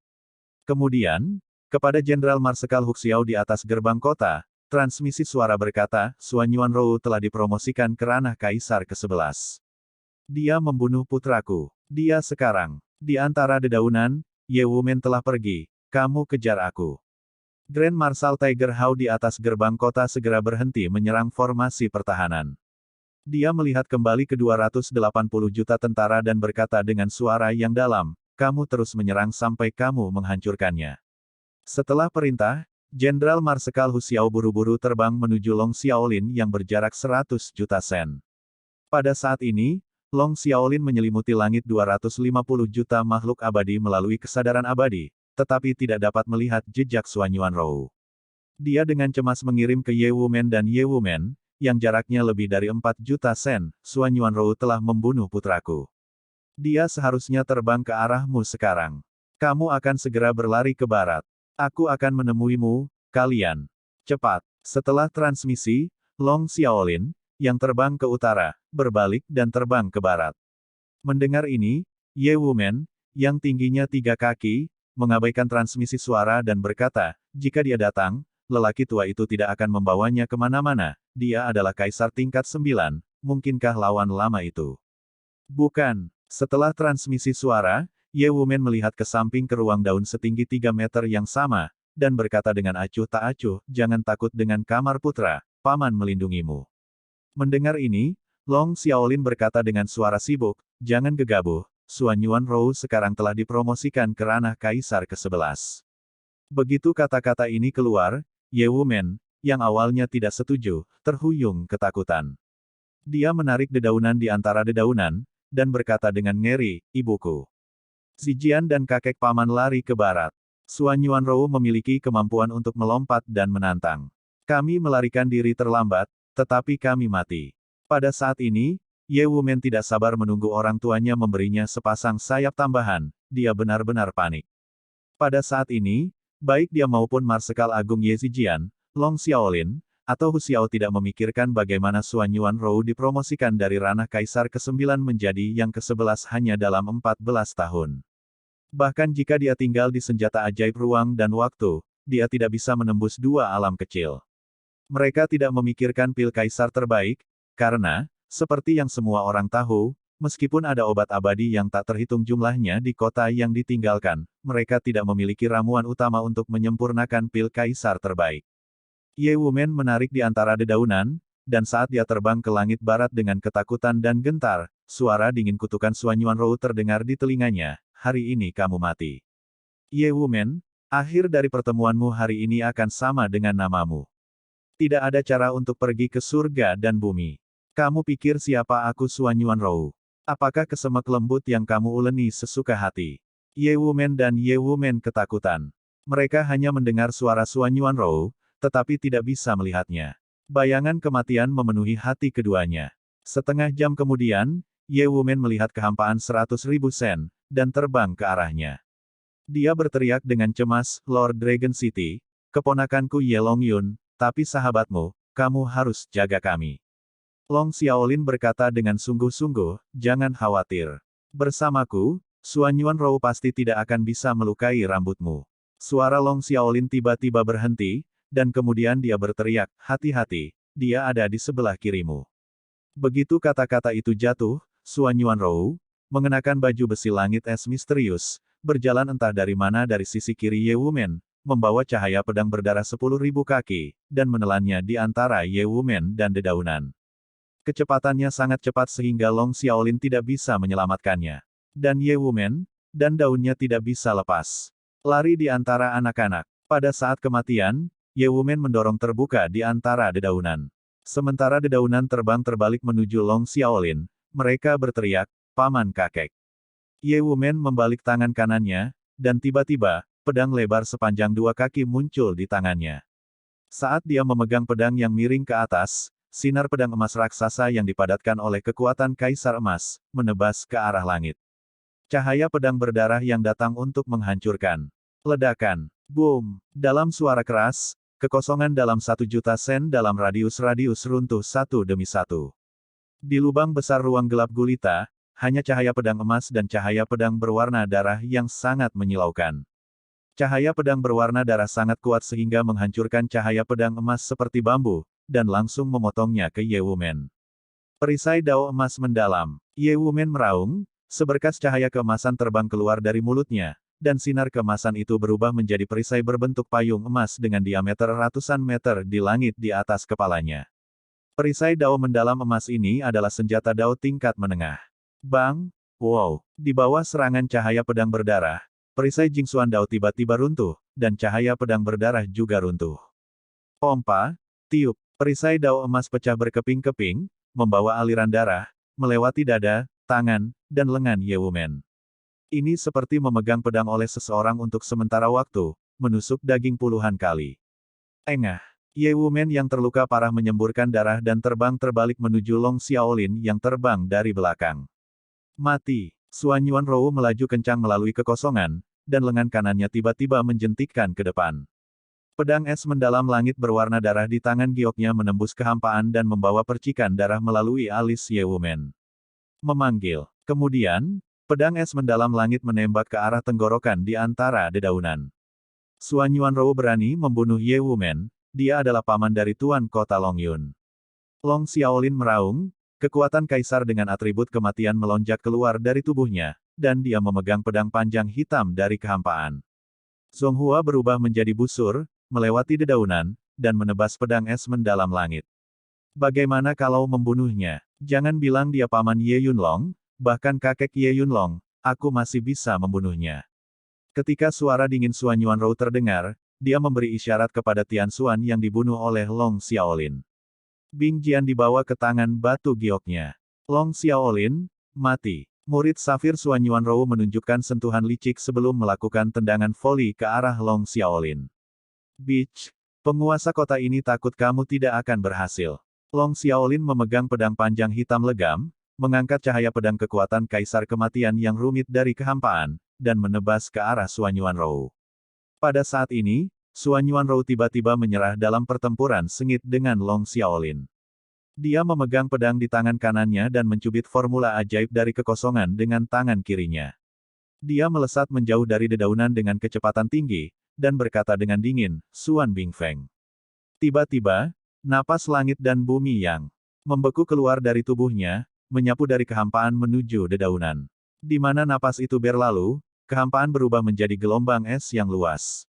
Kemudian, kepada Jenderal Marsekal Huxiao di atas gerbang kota, transmisi suara berkata, Xuanyuan Rou telah dipromosikan ke ranah kaisar ke-11. Dia membunuh putraku. Dia sekarang, di antara dedaunan, Ye Wumen telah pergi, kamu kejar aku. Grand Marshal Tiger Hao di atas gerbang kota segera berhenti menyerang formasi pertahanan. Dia melihat kembali ke 280 juta tentara dan berkata dengan suara yang dalam, kamu terus menyerang sampai kamu menghancurkannya. Setelah perintah, Jenderal Marsekal Huxiao buru-buru terbang menuju Long Xiaolin yang berjarak 100 juta sen. Pada saat ini, Long Xiaolin menyelimuti langit 250 juta makhluk abadi melalui kesadaran abadi, tetapi tidak dapat melihat jejak Suan Yuanrou. Dia dengan cemas mengirim ke Ye Wumen dan Ye Wumen, yang jaraknya lebih dari 4 juta sen, Suan Yuanrou telah membunuh putraku. Dia seharusnya terbang ke arahmu sekarang. Kamu akan segera berlari ke barat. Aku akan menemuimu, kalian. Cepat. Setelah transmisi, Long Xiaolin, yang terbang ke utara, berbalik dan terbang ke barat. Mendengar ini, Ye Wumen, yang tingginya 3 kaki, mengabaikan transmisi suara dan berkata, jika dia datang, lelaki tua itu tidak akan membawanya kemana-mana, dia adalah kaisar tingkat 9, mungkinkah lawan lama itu? Bukan. Setelah transmisi suara, Ye Wumen melihat ke samping ke ruang daun setinggi 3 meter yang sama, dan berkata dengan acuh tak acuh, jangan takut dengan kamar putra, paman melindungimu. Mendengar ini, Long Xiaolin berkata dengan suara sibuk, jangan gegabah, Suan Yuanrou sekarang telah dipromosikan ke ranah kaisar ke-11. Begitu kata-kata ini keluar, Ye Wumen, yang awalnya tidak setuju, terhuyung ketakutan. Dia menarik dedaunan di antara dedaunan, dan berkata dengan ngeri, ibuku. Zijian dan kakek paman lari ke barat. Suan Yuanrou memiliki kemampuan untuk melompat dan menantang. Kami melarikan diri terlambat, tetapi kami mati. Pada saat ini, Ye Wumen tidak sabar menunggu orang tuanya memberinya sepasang sayap tambahan, dia benar-benar panik. Pada saat ini, baik dia maupun Marsekal Agung Ye Zijian, Long Xiaolin, atau Hu Xiao tidak memikirkan bagaimana Suan Yuanrou dipromosikan dari ranah kaisar ke-9 menjadi yang ke-11 hanya dalam 14 tahun. Bahkan jika dia tinggal di senjata ajaib ruang dan waktu, dia tidak bisa menembus 2 alam kecil. Mereka tidak memikirkan pil kaisar terbaik, karena, seperti yang semua orang tahu, meskipun ada obat abadi yang tak terhitung jumlahnya di kota yang ditinggalkan, mereka tidak memiliki ramuan utama untuk menyempurnakan pil kaisar terbaik. Ye Wumen menarik di antara dedaunan, dan saat dia terbang ke langit barat dengan ketakutan dan gentar, suara dingin kutukan Suan Yuanrou terdengar di telinganya, hari ini kamu mati. Ye Wumen, akhir dari pertemuanmu hari ini akan sama dengan namamu. Tidak ada cara untuk pergi ke surga dan bumi. Kamu pikir siapa aku Suan Yuanrou? Apakah kesemek lembut yang kamu uleni sesuka hati? Ye Wumen dan Ye Wumen ketakutan. Mereka hanya mendengar suara Suan Yuanrou, tetapi tidak bisa melihatnya. Bayangan kematian memenuhi hati keduanya. Setengah jam kemudian, Ye Wumen melihat kehampaan 100.000 sen, dan terbang ke arahnya. Dia berteriak dengan cemas, Lord Dragon City, keponakanku Ye Longyun, tapi sahabatmu, kamu harus jaga kami. Long Xiaolin berkata dengan sungguh-sungguh, jangan khawatir. Bersamaku, Suan Yuanrou pasti tidak akan bisa melukai rambutmu. Suara Long Xiaolin tiba-tiba berhenti, dan kemudian dia berteriak, hati-hati, dia ada di sebelah kirimu. Begitu kata-kata itu jatuh, Suan Yuanrou, mengenakan baju besi langit es misterius, berjalan entah dari mana dari sisi kiri Ye Wumen, membawa cahaya pedang berdarah 10.000 kaki, dan menelannya di antara Ye Wumen dan dedaunan. Kecepatannya sangat cepat sehingga Long Xiaolin tidak bisa menyelamatkannya. Dan Ye Wumen, dan daunnya tidak bisa lepas. Lari di antara anak-anak. Pada saat kematian, Ye Wumen mendorong terbuka di antara dedaunan. Sementara dedaunan terbang terbalik menuju Long Xiaolin, mereka berteriak, paman kakek. Ye Wumen membalik tangan kanannya, dan tiba-tiba, pedang lebar sepanjang 2 kaki muncul di tangannya. Saat dia memegang pedang yang miring ke atas, sinar pedang emas raksasa yang dipadatkan oleh kekuatan Kaisar Emas, menebas ke arah langit. Cahaya pedang berdarah yang datang untuk menghancurkan. Ledakan. Boom. Dalam suara keras, kekosongan dalam 1 juta sen dalam radius-radius runtuh satu demi satu. Di lubang besar ruang gelap gulita, hanya cahaya pedang emas dan cahaya pedang berwarna darah yang sangat menyilaukan. Cahaya pedang berwarna darah sangat kuat sehingga menghancurkan cahaya pedang emas seperti bambu, dan langsung memotongnya ke Ye Wumen. Perisai dao emas mendalam. Ye Wumen meraung, seberkas cahaya keemasan terbang keluar dari mulutnya, dan sinar keemasan itu berubah menjadi perisai berbentuk payung emas dengan diameter ratusan meter di langit di atas kepalanya. Perisai dao mendalam emas ini adalah senjata dao tingkat menengah. Bang! Wow! Di bawah serangan cahaya pedang berdarah, perisai Jingxuan Dao tiba-tiba runtuh, dan cahaya pedang berdarah juga runtuh. Pompa, tiup, perisai dao emas pecah berkeping-keping, membawa aliran darah, melewati dada, tangan, dan lengan Ye Wumen. Ini seperti memegang pedang oleh seseorang untuk sementara waktu, menusuk daging puluhan kali. Engah. Ye Wumen yang terluka parah menyemburkan darah dan terbang terbalik menuju Long Xiaolin yang terbang dari belakang. Mati. Suan Yuanrou melaju kencang melalui kekosongan, dan lengan kanannya tiba-tiba menjentikkan ke depan. Pedang es mendalam langit berwarna darah di tangan gioknya menembus kehampaan dan membawa percikan darah melalui alis Ye Wumen. Memanggil. Kemudian, pedang es mendalam langit menembak ke arah tenggorokan di antara dedaunan. Suan Yuanrou berani membunuh Ye Wumen, dia adalah paman dari Tuan Kota Longyun. Long Xiaolin meraung, kekuatan kaisar dengan atribut kematian melonjak keluar dari tubuhnya, dan dia memegang pedang panjang hitam dari kehampaan. Zonghua berubah menjadi busur, melewati dedaunan, dan menebas pedang es mendalam langit. Bagaimana kalau membunuhnya? Jangan bilang dia paman Ye Yunlong, bahkan kakek Ye Yunlong, aku masih bisa membunuhnya. Ketika suara dingin Suan Yuanrou terdengar, dia memberi isyarat kepada Tian Xuan yang dibunuh oleh Long Xiaolin. Bing Jian dibawa ke tangan batu gioknya. Long Xiaolin, mati. Murid Safir Suan Yuanrou menunjukkan sentuhan licik sebelum melakukan tendangan voli ke arah Long Xiaolin. Bitch, penguasa kota ini takut kamu tidak akan berhasil. Long Xiaolin memegang pedang panjang hitam legam, mengangkat cahaya pedang kekuatan kaisar kematian yang rumit dari kehampaan, dan menebas ke arah Suan Yuanrou. Pada saat ini, Suan Yuanrou tiba-tiba menyerah dalam pertempuran sengit dengan Long Xiaolin. Dia memegang pedang di tangan kanannya dan mencubit formula ajaib dari kekosongan dengan tangan kirinya. Dia melesat menjauh dari dedaunan dengan kecepatan tinggi, dan berkata dengan dingin, Suan Bingfeng. Tiba-tiba, napas langit dan bumi yang membeku keluar dari tubuhnya, menyapu dari kehampaan menuju dedaunan. Di mana napas itu berlalu, kehampaan berubah menjadi gelombang es yang luas.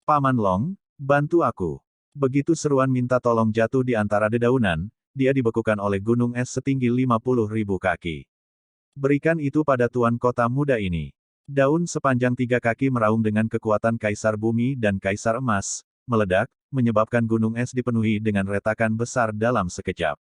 Paman Long, bantu aku. Begitu seruan minta tolong jatuh di antara dedaunan, dia dibekukan oleh gunung es setinggi 50.000 kaki. Berikan itu pada tuan kota muda ini. Daun sepanjang 3 kaki meraung dengan kekuatan kaisar bumi dan kaisar emas, meledak, menyebabkan gunung es dipenuhi dengan retakan besar dalam sekejap.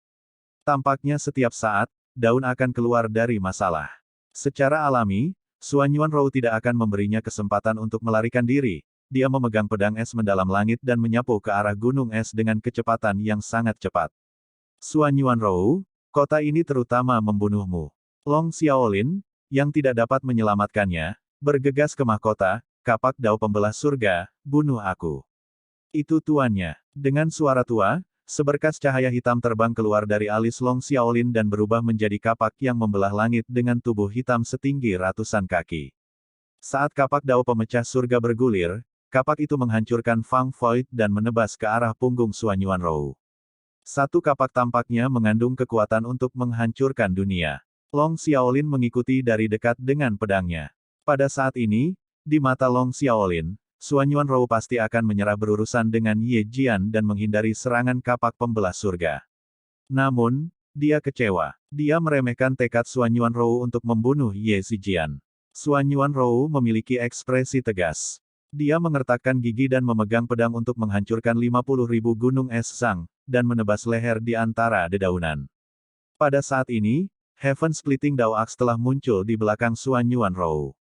Tampaknya setiap saat, daun akan keluar dari masalah. Secara alami, Suan Yuanrou tidak akan memberinya kesempatan untuk melarikan diri. Dia memegang pedang es mendalam langit dan menyapu ke arah gunung es dengan kecepatan yang sangat cepat. Suan Yuanrou, kota ini terutama membunuhmu. Long Xiaolin, yang tidak dapat menyelamatkannya, bergegas ke mahkota, kapak dao pembelah surga, bunuh aku. Itu tuannya. Dengan suara tua, seberkas cahaya hitam terbang keluar dari alis Long Xiaolin dan berubah menjadi kapak yang membelah langit dengan tubuh hitam setinggi ratusan kaki. Saat kapak dao pemecah surga bergulir, kapak itu menghancurkan Fang Void dan menebas ke arah punggung Suan Yuanrou. Satu kapak tampaknya mengandung kekuatan untuk menghancurkan dunia. Long Xiaolin mengikuti dari dekat dengan pedangnya. Pada saat ini, di mata Long Xiaolin, Suan Yuanrou pasti akan menyerah berurusan dengan Ye Jian dan menghindari serangan kapak pembelah surga. Namun, dia kecewa. Dia meremehkan tekad Suan Yuanrou untuk membunuh Ye Zijian. Suan Yuanrou memiliki ekspresi tegas. Dia mengertakkan gigi dan memegang pedang untuk menghancurkan 50.000 gunung es Zhang, dan menebas leher di antara dedaunan. Pada saat ini, Heaven Splitting Dao Axe telah muncul di belakang Suan Yuanrou.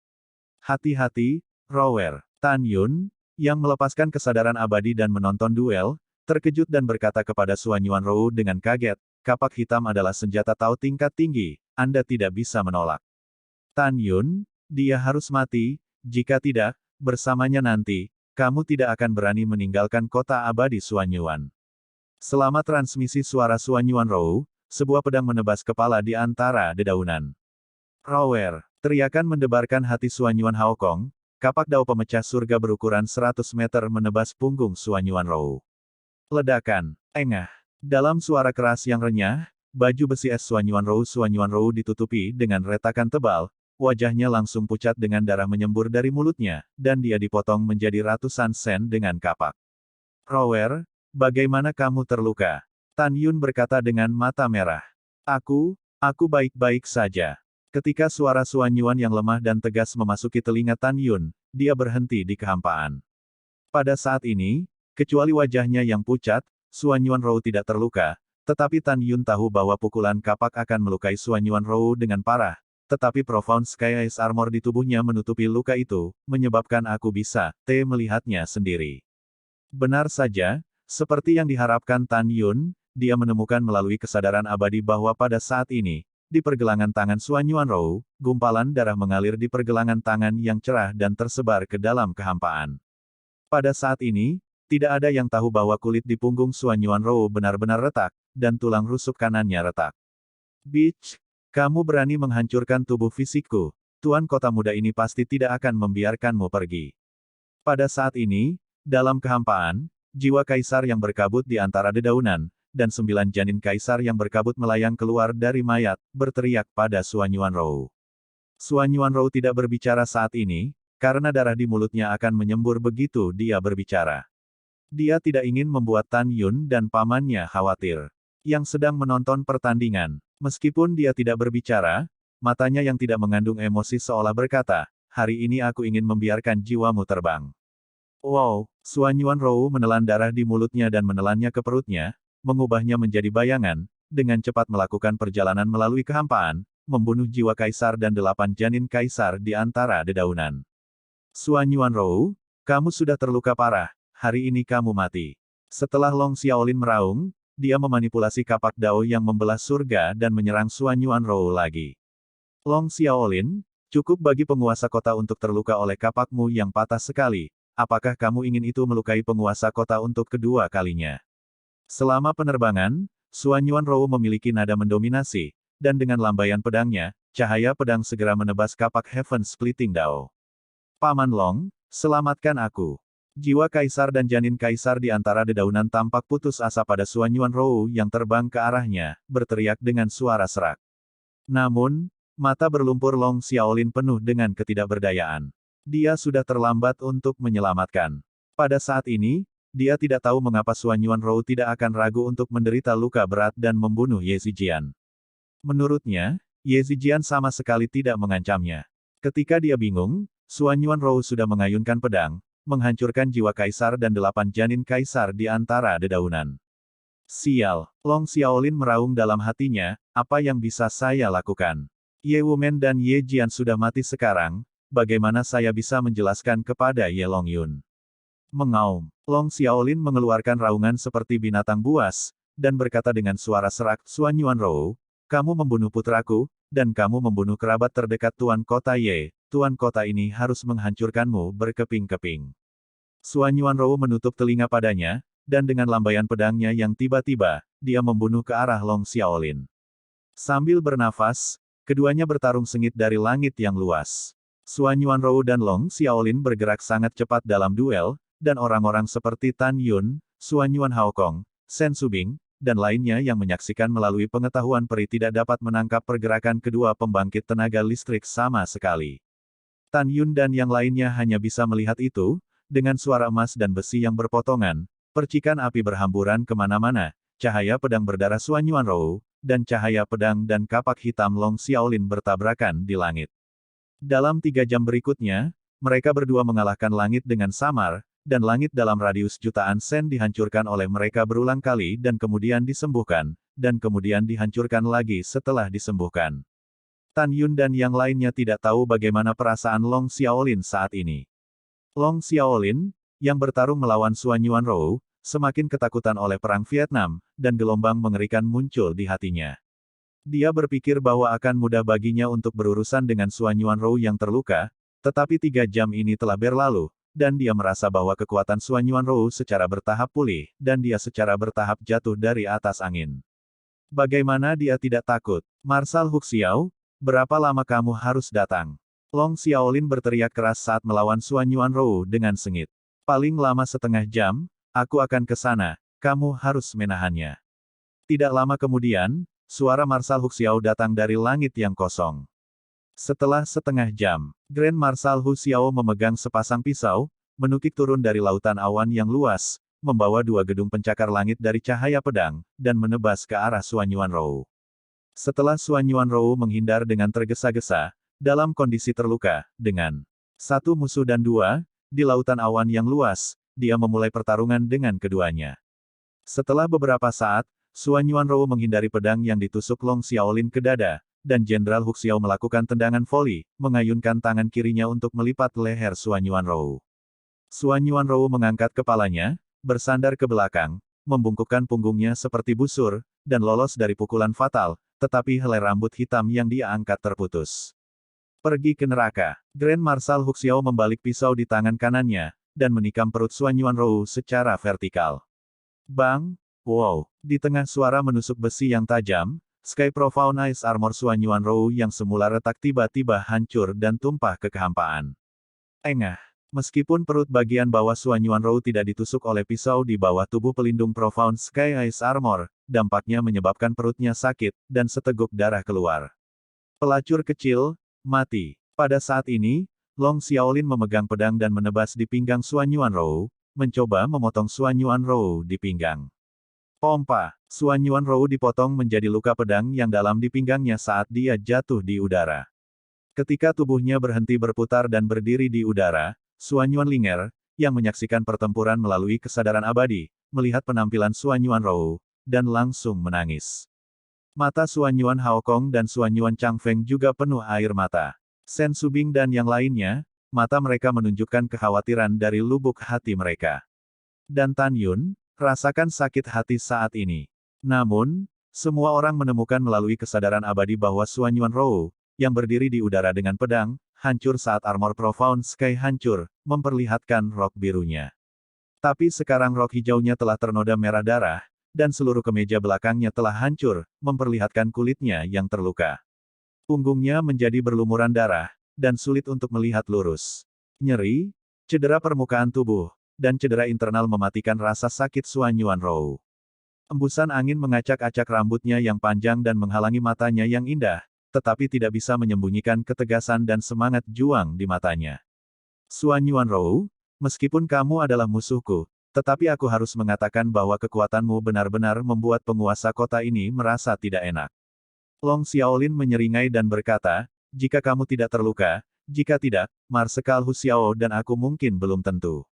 Hati-hati, Rower. Tan Yun, yang melepaskan kesadaran abadi dan menonton duel, terkejut dan berkata kepada Suan Yuanrou dengan kaget, kapak hitam adalah senjata Tao tingkat tinggi, Anda tidak bisa menolak. Tan Yun, dia harus mati, jika tidak, bersamanya nanti, kamu tidak akan berani meninggalkan kota abadi Suan Yuan. Selama transmisi suara Suan Yuanrou, sebuah pedang menebas kepala di antara dedaunan. Rower, teriakan mendebarkan hati Suan Yuan Haokong. Kapak dao pemecah surga berukuran 100 meter menebas punggung Suan Yuanrou. Ledakan. Engah. Dalam suara keras yang renyah, baju besi es Suan Yuanrou ditutupi dengan retakan tebal, wajahnya langsung pucat dengan darah menyembur dari mulutnya, dan dia dipotong menjadi ratusan sen dengan kapak. Rower, bagaimana kamu terluka? Tan Yun berkata dengan mata merah. Aku baik-baik saja. Ketika suara Suan Yuan yang lemah dan tegas memasuki telinga Tan Yun, dia berhenti di kehampaan. Pada saat ini, kecuali wajahnya yang pucat, Suan Yuanrou tidak terluka, tetapi Tan Yun tahu bahwa pukulan kapak akan melukai Suan Yuanrou dengan parah, tetapi Profound Sky Ice Armor di tubuhnya menutupi luka itu, menyebabkan aku bisa melihatnya sendiri. Benar saja, seperti yang diharapkan Tan Yun, dia menemukan melalui kesadaran abadi bahwa pada saat ini, di pergelangan tangan Xuan Yuanrou, gumpalan darah mengalir di pergelangan tangan yang cerah dan tersebar ke dalam kehampaan. Pada saat ini, tidak ada yang tahu bahwa kulit di punggung Xuan Yuanrou benar-benar retak, dan tulang rusuk kanannya retak. Bitch, kamu berani menghancurkan tubuh fisikku, Tuan Kota Muda ini pasti tidak akan membiarkanmu pergi. Pada saat ini, dalam kehampaan, jiwa kaisar yang berkabut di antara dedaunan, dan 9 janin kaisar yang berkabut melayang keluar dari mayat, berteriak pada Xuan Yuanrou. Xuan Yuanrou tidak berbicara saat ini, karena darah di mulutnya akan menyembur begitu dia berbicara. Dia tidak ingin membuat Tan Yun dan pamannya khawatir. Yang sedang menonton pertandingan, meskipun dia tidak berbicara, matanya yang tidak mengandung emosi seolah berkata, hari ini aku ingin membiarkan jiwamu terbang. Wow, Xuan Yuanrou menelan darah di mulutnya dan menelannya ke perutnya, mengubahnya menjadi bayangan, dengan cepat melakukan perjalanan melalui kehampaan, membunuh jiwa kaisar dan 8 janin kaisar di antara dedaunan. Xuan Yuanrou, kamu sudah terluka parah, hari ini kamu mati. Setelah Long Xiaolin meraung, dia memanipulasi kapak Dao yang membelah surga dan menyerang Xuan Yuanrou lagi. Long Xiaolin, cukup bagi penguasa kota untuk terluka oleh kapakmu yang patah sekali. Apakah kamu ingin itu melukai penguasa kota untuk kedua kalinya? Selama penerbangan, Xuan Yuanrou memiliki nada mendominasi, dan dengan lambaian pedangnya, cahaya pedang segera menebas kapak Heaven Splitting Dao. Paman Long, selamatkan aku. Jiwa kaisar dan janin kaisar di antara dedaunan tampak putus asa pada Xuan Yuanrou yang terbang ke arahnya, berteriak dengan suara serak. Namun, mata berlumpur Long Xiaolin penuh dengan ketidakberdayaan. Dia sudah terlambat untuk menyelamatkan. Pada saat ini, dia tidak tahu mengapa Xuan Yuanrou tidak akan ragu untuk menderita luka berat dan membunuh Ye Zijian. Menurutnya, Ye Zijian sama sekali tidak mengancamnya. Ketika dia bingung, Xuan Yuanrou sudah mengayunkan pedang, menghancurkan jiwa kaisar dan 8 janin kaisar di antara dedaunan. Sial, Long Xiaolin meraung dalam hatinya, apa yang bisa saya lakukan? Ye Wumen dan Ye Jian sudah mati sekarang, bagaimana saya bisa menjelaskan kepada Ye Longyun? Mengaum, Long Xiaolin mengeluarkan raungan seperti binatang buas, dan berkata dengan suara serak, Xuan Yuanrou, kamu membunuh putraku, dan kamu membunuh kerabat terdekat Tuan Kota Ye, Tuan Kota ini harus menghancurkanmu berkeping-keping. Xuan Yuanrou menutup telinga padanya, dan dengan lambaian pedangnya yang tiba-tiba, dia membunuh ke arah Long Xiaolin. Sambil bernafas, keduanya bertarung sengit dari langit yang luas. Xuan Yuanrou dan Long Xiaolin bergerak sangat cepat dalam duel, dan orang-orang seperti Tan Yun, Xuan Yuan Haokong, Shen Subing, dan lainnya yang menyaksikan melalui pengetahuan peri tidak dapat menangkap pergerakan kedua pembangkit tenaga listrik sama sekali. Tan Yun dan yang lainnya hanya bisa melihat itu, dengan suara emas dan besi yang berpotongan, percikan api berhamburan kemana-mana, cahaya pedang berdarah Xuan Yuanrou, dan cahaya pedang dan kapak hitam Long Xiaolin bertabrakan di langit. Dalam 3 jam berikutnya, mereka berdua mengalahkan langit dengan samar, dan langit dalam radius jutaan sen dihancurkan oleh mereka berulang kali dan kemudian disembuhkan, dan kemudian dihancurkan lagi setelah disembuhkan. Tan Yun dan yang lainnya tidak tahu bagaimana perasaan Long Xiaolin saat ini. Long Xiaolin, yang bertarung melawan Xuan Yuanrou, semakin ketakutan oleh Perang Vietnam, dan gelombang mengerikan muncul di hatinya. Dia berpikir bahwa akan mudah baginya untuk berurusan dengan Xuan Yuanrou yang terluka, tetapi 3 jam ini telah berlalu, dan dia merasa bahwa kekuatan Xuan Yuanrou secara bertahap pulih, dan dia secara bertahap jatuh dari atas angin. Bagaimana dia tidak takut? Marshal Huxiao, berapa lama kamu harus datang? Long Xiaolin berteriak keras saat melawan Xuan Yuanrou dengan sengit. Paling lama setengah jam, aku akan ke sana, kamu harus menahannya. Tidak lama kemudian, suara Marshal Huxiao datang dari langit yang kosong. Setelah setengah jam, Grand Marshal Hu Xiao memegang sepasang pisau, menukik turun dari lautan awan yang luas, membawa 2 gedung pencakar langit dari cahaya pedang, dan menebas ke arah Xuan Yuanrou. Setelah Xuan Yuanrou menghindar dengan tergesa-gesa, dalam kondisi terluka, dengan 1 musuh dan 2, di lautan awan yang luas, dia memulai pertarungan dengan keduanya. Setelah beberapa saat, Xuan Yuanrou menghindari pedang yang ditusuk Long Xiaolin ke dada, dan Jenderal Hu Xiao melakukan tendangan voli, mengayunkan tangan kirinya untuk melipat leher Suan Yuanrou. Suan Yuanrou mengangkat kepalanya, bersandar ke belakang, membungkukkan punggungnya seperti busur, dan lolos dari pukulan fatal, tetapi helai rambut hitam yang dia angkat terputus. Pergi ke neraka. Grand Marshal Hu Xiao membalik pisau di tangan kanannya, dan menikam perut Suan Yuanrou secara vertikal. Bang! Wow! Di tengah suara menusuk besi yang tajam, Sky Profound Ice Armor Suan Yuanrou yang semula retak tiba-tiba hancur dan tumpah ke kehampaan. Engah! Meskipun perut bagian bawah Suan Yuanrou tidak ditusuk oleh pisau di bawah tubuh pelindung Profound Sky Ice Armor, dampaknya menyebabkan perutnya sakit, dan seteguk darah keluar. Pelacur kecil, mati. Pada saat ini, Long Xiaolin memegang pedang dan menebas di pinggang Suan Yuanrou, mencoba memotong Suan Yuanrou di pinggang. Pompa! Suan Yuanrou dipotong menjadi luka pedang yang dalam di pinggangnya saat dia jatuh di udara. Ketika tubuhnya berhenti berputar dan berdiri di udara, Suan Yuanlinger, yang menyaksikan pertempuran melalui kesadaran abadi, melihat penampilan Suan Yuanrou, dan langsung menangis. Mata Suan Yuan Haokong dan Suan Yuan Changfeng juga penuh air mata. Sen Subing dan yang lainnya, mata mereka menunjukkan kekhawatiran dari lubuk hati mereka. Dan Tan Yun, rasakan sakit hati saat ini. Namun, semua orang menemukan melalui kesadaran abadi bahwa Suan Yuanrou, yang berdiri di udara dengan pedang, hancur saat armor Profound Sky hancur, memperlihatkan rok birunya. Tapi sekarang rok hijaunya telah ternoda merah darah, dan seluruh kemeja belakangnya telah hancur, memperlihatkan kulitnya yang terluka. Punggungnya menjadi berlumuran darah, dan sulit untuk melihat lurus. Nyeri, cedera permukaan tubuh, dan cedera internal mematikan rasa sakit Suan Yuanrou. Embusan angin mengacak-acak rambutnya yang panjang dan menghalangi matanya yang indah, tetapi tidak bisa menyembunyikan ketegasan dan semangat juang di matanya. Suan Yuanrou, meskipun kamu adalah musuhku, tetapi aku harus mengatakan bahwa kekuatanmu benar-benar membuat penguasa kota ini merasa tidak enak. Long Xiaolin menyeringai dan berkata, jika kamu tidak terluka, jika tidak, Marsekal Hu Xiao dan aku mungkin belum tentu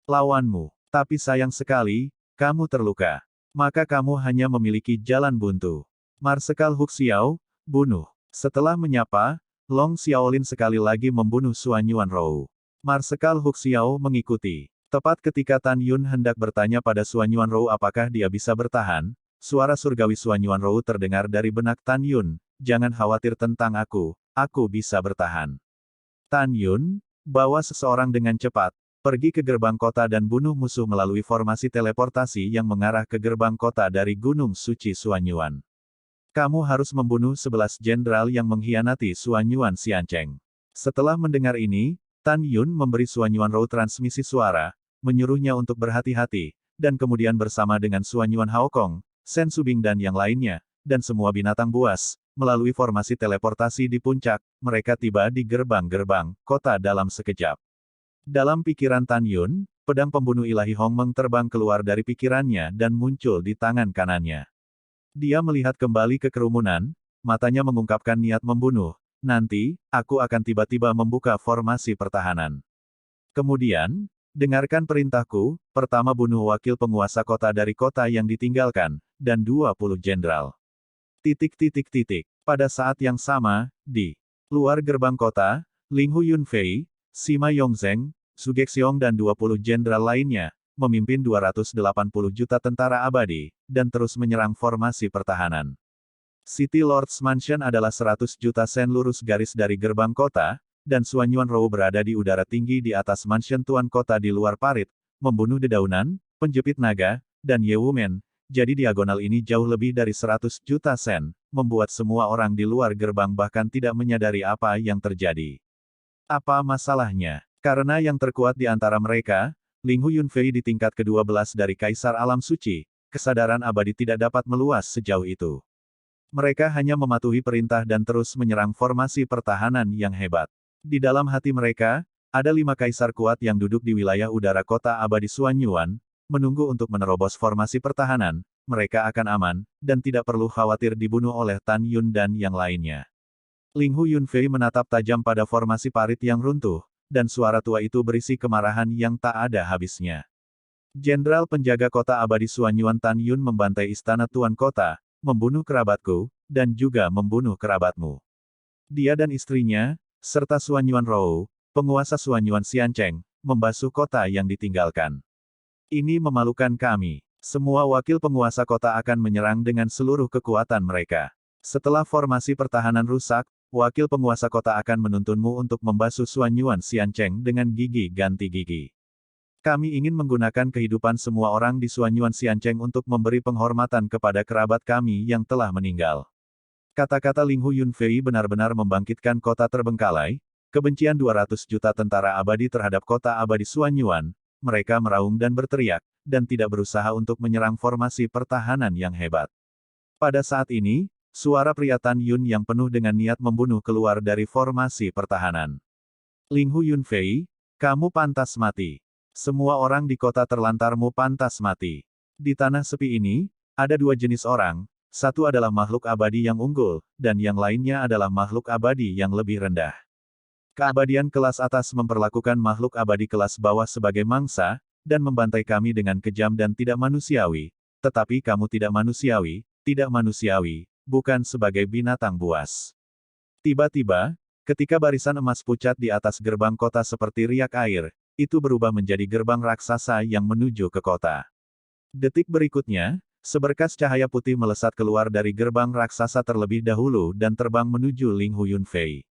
lawanmu. Tapi sayang sekali, kamu terluka. Maka kamu hanya memiliki jalan buntu. Marsekal Hu Xiao, bunuh. Setelah menyapa, Long Xiaolin sekali lagi membunuh Suan Yuanrou. Marsekal Hu Xiao mengikuti. Tepat ketika Tan Yun hendak bertanya pada Suan Yuanrou apakah dia bisa bertahan, suara surgawi Suan Yuanrou terdengar dari benak Tan Yun, jangan khawatir tentang aku bisa bertahan. Tan Yun, bawa seseorang dengan cepat, pergi ke gerbang kota dan bunuh musuh melalui formasi teleportasi yang mengarah ke gerbang kota dari Gunung Suci Suan Yuan. Kamu harus membunuh 11 jenderal yang mengkhianati Suan Yuan Xiancheng. Setelah mendengar ini, Tan Yun memberi Suan Yuanrou transmisi suara, menyuruhnya untuk berhati-hati, dan kemudian bersama dengan Suan Yuan Haokong, Sen Subing dan yang lainnya, dan semua binatang buas, melalui formasi teleportasi di puncak, mereka tiba di gerbang-gerbang kota dalam sekejap. Dalam pikiran Tan Yun, pedang pembunuh ilahi Hongmeng terbang keluar dari pikirannya dan muncul di tangan kanannya. Dia melihat kembali ke kerumunan, matanya mengungkapkan niat membunuh. Nanti, aku akan tiba-tiba membuka formasi pertahanan. Kemudian, dengarkan perintahku, pertama bunuh wakil penguasa kota dari kota yang ditinggalkan, dan 20 jenderal. Pada saat yang sama, di luar gerbang kota, Ling Hu Yunfei, Sima Yongzheng, Su Gexiong dan 20 jenderal lainnya, memimpin 280 juta tentara abadi, dan terus menyerang formasi pertahanan. City Lord's Mansion adalah 100 juta sen lurus garis dari gerbang kota, dan Suan Yuanrou berada di udara tinggi di atas mansion tuan kota di luar parit, membunuh dedaunan, penjepit naga, dan Ye Wumen. Jadi diagonal ini jauh lebih dari 100 juta sen, membuat semua orang di luar gerbang bahkan tidak menyadari apa yang terjadi. Apa masalahnya? Karena yang terkuat di antara mereka, Ling Hu Yunfei di tingkat ke-12 dari Kaisar Alam Suci, kesadaran abadi tidak dapat meluas sejauh itu. Mereka hanya mematuhi perintah dan terus menyerang formasi pertahanan yang hebat. Di dalam hati mereka, ada 5 kaisar kuat yang duduk di wilayah udara kota abadi Suan Yuan, menunggu untuk menerobos formasi pertahanan, mereka akan aman, dan tidak perlu khawatir dibunuh oleh Tan Yun dan yang lainnya. Ling Hu Yunfei menatap tajam pada formasi parit yang runtuh, dan suara tua itu berisi kemarahan yang tak ada habisnya. Jenderal penjaga kota abadi Suan Yuan Tan Yun membantai istana tuan kota, membunuh kerabatku, dan juga membunuh kerabatmu. Dia dan istrinya, serta Suanyuan Rou, penguasa Suanyuan Xiancheng, membasuh kota yang ditinggalkan. Ini memalukan kami. Semua wakil penguasa kota akan menyerang dengan seluruh kekuatan mereka. Setelah formasi pertahanan rusak, wakil penguasa kota akan menuntunmu untuk membasuh Suanyuan Xiancheng dengan gigi ganti gigi. Kami ingin menggunakan kehidupan semua orang di Suanyuan Xiancheng untuk memberi penghormatan kepada kerabat kami yang telah meninggal. Kata-kata Ling Hu Yunfei benar-benar membangkitkan kota terbengkalai, kebencian 200 juta tentara abadi terhadap kota abadi Suanyuan, mereka meraung dan berteriak, dan tidak berusaha untuk menyerang formasi pertahanan yang hebat. Pada saat ini, suara pria Tan Yun yang penuh dengan niat membunuh keluar dari formasi pertahanan. Ling Hu Yunfei, kamu pantas mati. Semua orang di kota terlantarmu pantas mati. Di tanah sepi ini, ada dua jenis orang, satu adalah makhluk abadi yang unggul, dan yang lainnya adalah makhluk abadi yang lebih rendah. Keabadian kelas atas memperlakukan makhluk abadi kelas bawah sebagai mangsa, dan membantai kami dengan kejam dan tidak manusiawi, tetapi kamu tidak manusiawi, bukan sebagai binatang buas. Tiba-tiba, ketika barisan emas pucat di atas gerbang kota seperti riak air, itu berubah menjadi gerbang raksasa yang menuju ke kota. Detik berikutnya, seberkas cahaya putih melesat keluar dari gerbang raksasa terlebih dahulu dan terbang menuju Ling Hu Yunfei.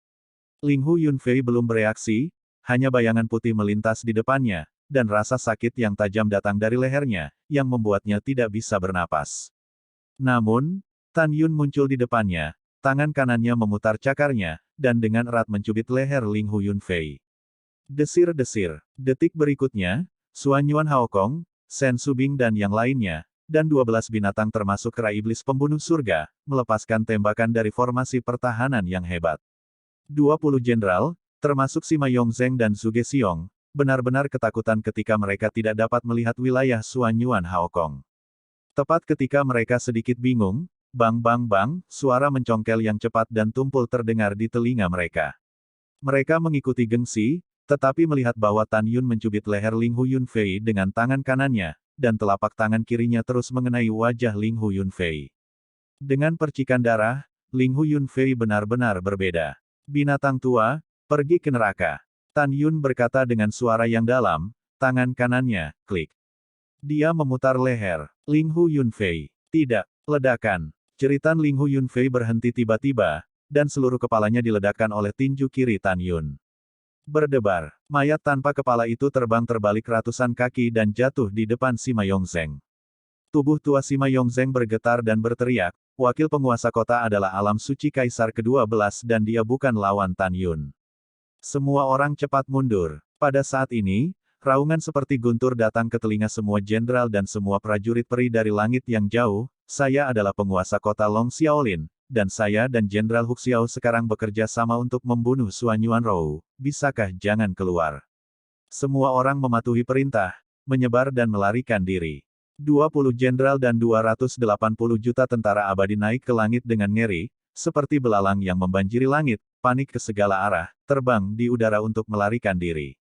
Ling Hu Yunfei belum bereaksi, hanya bayangan putih melintas di depannya, dan rasa sakit yang tajam datang dari lehernya, yang membuatnya tidak bisa bernapas. Namun, Tan Yun muncul di depannya, tangan kanannya memutar cakarnya, dan dengan erat mencubit leher Ling Hu Yunfei. Desir-desir. Detik berikutnya, Suanyuan Haokong, Shen Subing dan yang lainnya, dan 12 binatang termasuk kera iblis pembunuh surga, melepaskan tembakan dari formasi pertahanan yang hebat. 20 jenderal, termasuk Sima Yongzheng dan Zhuge Xiong, benar-benar ketakutan ketika mereka tidak dapat melihat wilayah Suanyuan Haokong. Tepat ketika mereka sedikit bingung, bang bang bang, suara mencongkel yang cepat dan tumpul terdengar di telinga mereka. Mereka mengikuti gengsi, tetapi melihat bahwa Tan Yun mencubit leher Ling Hu Yunfei dengan tangan kanannya, dan telapak tangan kirinya terus mengenai wajah Ling Hu Yunfei. Dengan percikan darah, Ling Hu Yunfei benar-benar berbeda. Binatang tua, pergi ke neraka. Tan Yun berkata dengan suara yang dalam, tangan kanannya, klik. Dia memutar leher Ling Hu Yunfei. Tidak, ledakan. Jeritan Ling Hu Yunfei berhenti tiba-tiba, dan seluruh kepalanya diledakkan oleh tinju kiri Tan Yun. Berdebar, mayat tanpa kepala itu terbang terbalik ratusan kaki dan jatuh di depan Sima Yongzheng. Tubuh tua Sima Yongzheng bergetar dan berteriak, wakil penguasa kota adalah alam suci kaisar ke-12 dan dia bukan lawan Tan Yun. Semua orang cepat mundur. Pada saat ini, raungan seperti guntur datang ke telinga semua jenderal dan semua prajurit peri dari langit yang jauh, saya adalah penguasa kota Long Xiaolin, dan saya dan Jenderal Huxiao sekarang bekerja sama untuk membunuh Suanyuan Rou, bisakah jangan keluar? Semua orang mematuhi perintah, menyebar dan melarikan diri. 20 jenderal dan 280 juta tentara abadi naik ke langit dengan ngeri, seperti belalang yang membanjiri langit, panik ke segala arah, terbang di udara untuk melarikan diri.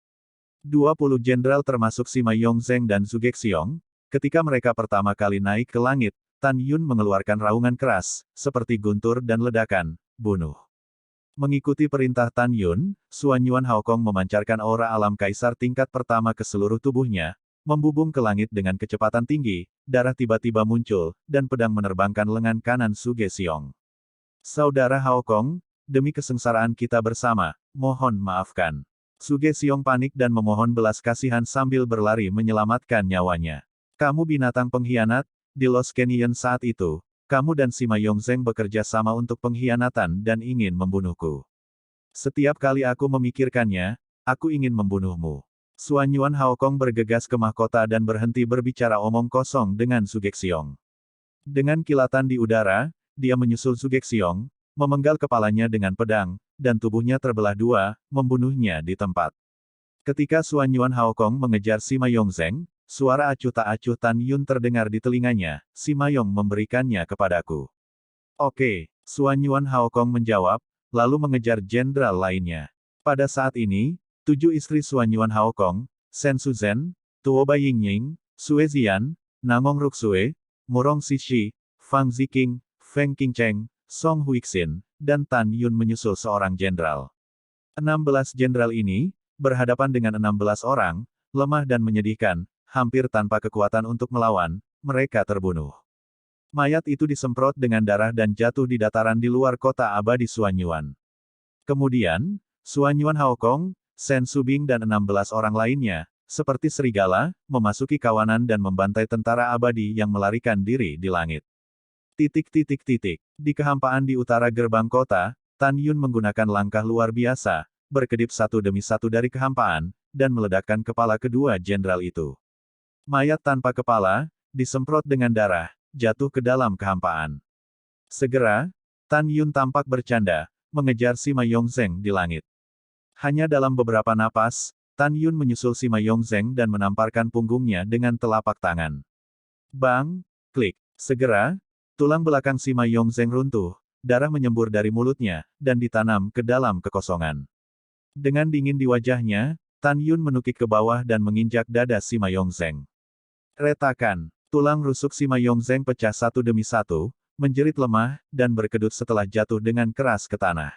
20 jenderal termasuk Sima Yongzheng dan Zhuge Xiong, ketika mereka pertama kali naik ke langit, Tan Yun mengeluarkan raungan keras, seperti guntur dan ledakan, bunuh. Mengikuti perintah Tan Yun, Suanyuan Haokong memancarkan aura alam kaisar tingkat pertama ke seluruh tubuhnya, membubung ke langit dengan kecepatan tinggi, darah tiba-tiba muncul, dan pedang menerbangkan lengan kanan Zhuge Xiong. Saudara Haokong, demi kesengsaraan kita bersama, mohon maafkan. Zhuge Xiong panik dan memohon belas kasihan sambil berlari menyelamatkan nyawanya. Kamu binatang pengkhianat. Di Lost Canyon saat itu, kamu dan Sima Yongzheng bekerja sama untuk pengkhianatan dan ingin membunuhku. Setiap kali aku memikirkannya, aku ingin membunuhmu. Suanyuan Haokong bergegas ke mahkota dan berhenti berbicara omong kosong dengan Zhuge Xiong. Dengan kilatan di udara, dia menyusul Zhuge Xiong, memenggal kepalanya dengan pedang, dan tubuhnya terbelah dua, membunuhnya di tempat. Ketika Suanyuan Haokong mengejar Sima Yongzheng, suara acuh tak acuh Tan Yun terdengar di telinganya, Sima Yong memberikannya kepadaku. Oke, Suanyuan Haokong menjawab, lalu mengejar jenderal lainnya. Pada saat ini, 7 istri Suanyuan Haokong, Shen Suzhen, Tuo Baiying, Sue Zian, Nangong Ruksue, Murong Sishi, Fang Ziqing, Feng Qingcheng, Song Huixin, dan Tan Yun menyusul seorang jenderal. 16 jenderal ini, berhadapan dengan 16 orang, lemah dan menyedihkan, hampir tanpa kekuatan untuk melawan, mereka terbunuh. Mayat itu disemprot dengan darah dan jatuh di dataran di luar kota abadi Suanyuan. Kemudian, Suanyuan Haokong, Shen Subing dan 16 orang lainnya, seperti serigala, memasuki kawanan dan membantai tentara abadi yang melarikan diri di langit. Di kehampaan di utara gerbang kota, Tan Yun menggunakan langkah luar biasa, berkedip satu demi satu dari kehampaan, dan meledakkan kepala kedua jenderal itu. Mayat tanpa kepala, disemprot dengan darah, jatuh ke dalam kehampaan. Segera, Tan Yun tampak bercanda, mengejar Sima Yongzheng di langit. Hanya dalam beberapa napas, Tan Yun menyusul Sima Yongzheng dan menamparkan punggungnya dengan telapak tangan. Bang! Klik! Segera, tulang belakang Sima Yongzheng runtuh, darah menyembur dari mulutnya, dan ditanam ke dalam kekosongan. Dengan dingin di wajahnya, Tan Yun menukik ke bawah dan menginjak dada Sima Yongzheng. Retakan! Tulang rusuk Sima Yongzheng pecah satu demi satu, menjerit lemah, dan berkedut setelah jatuh dengan keras ke tanah.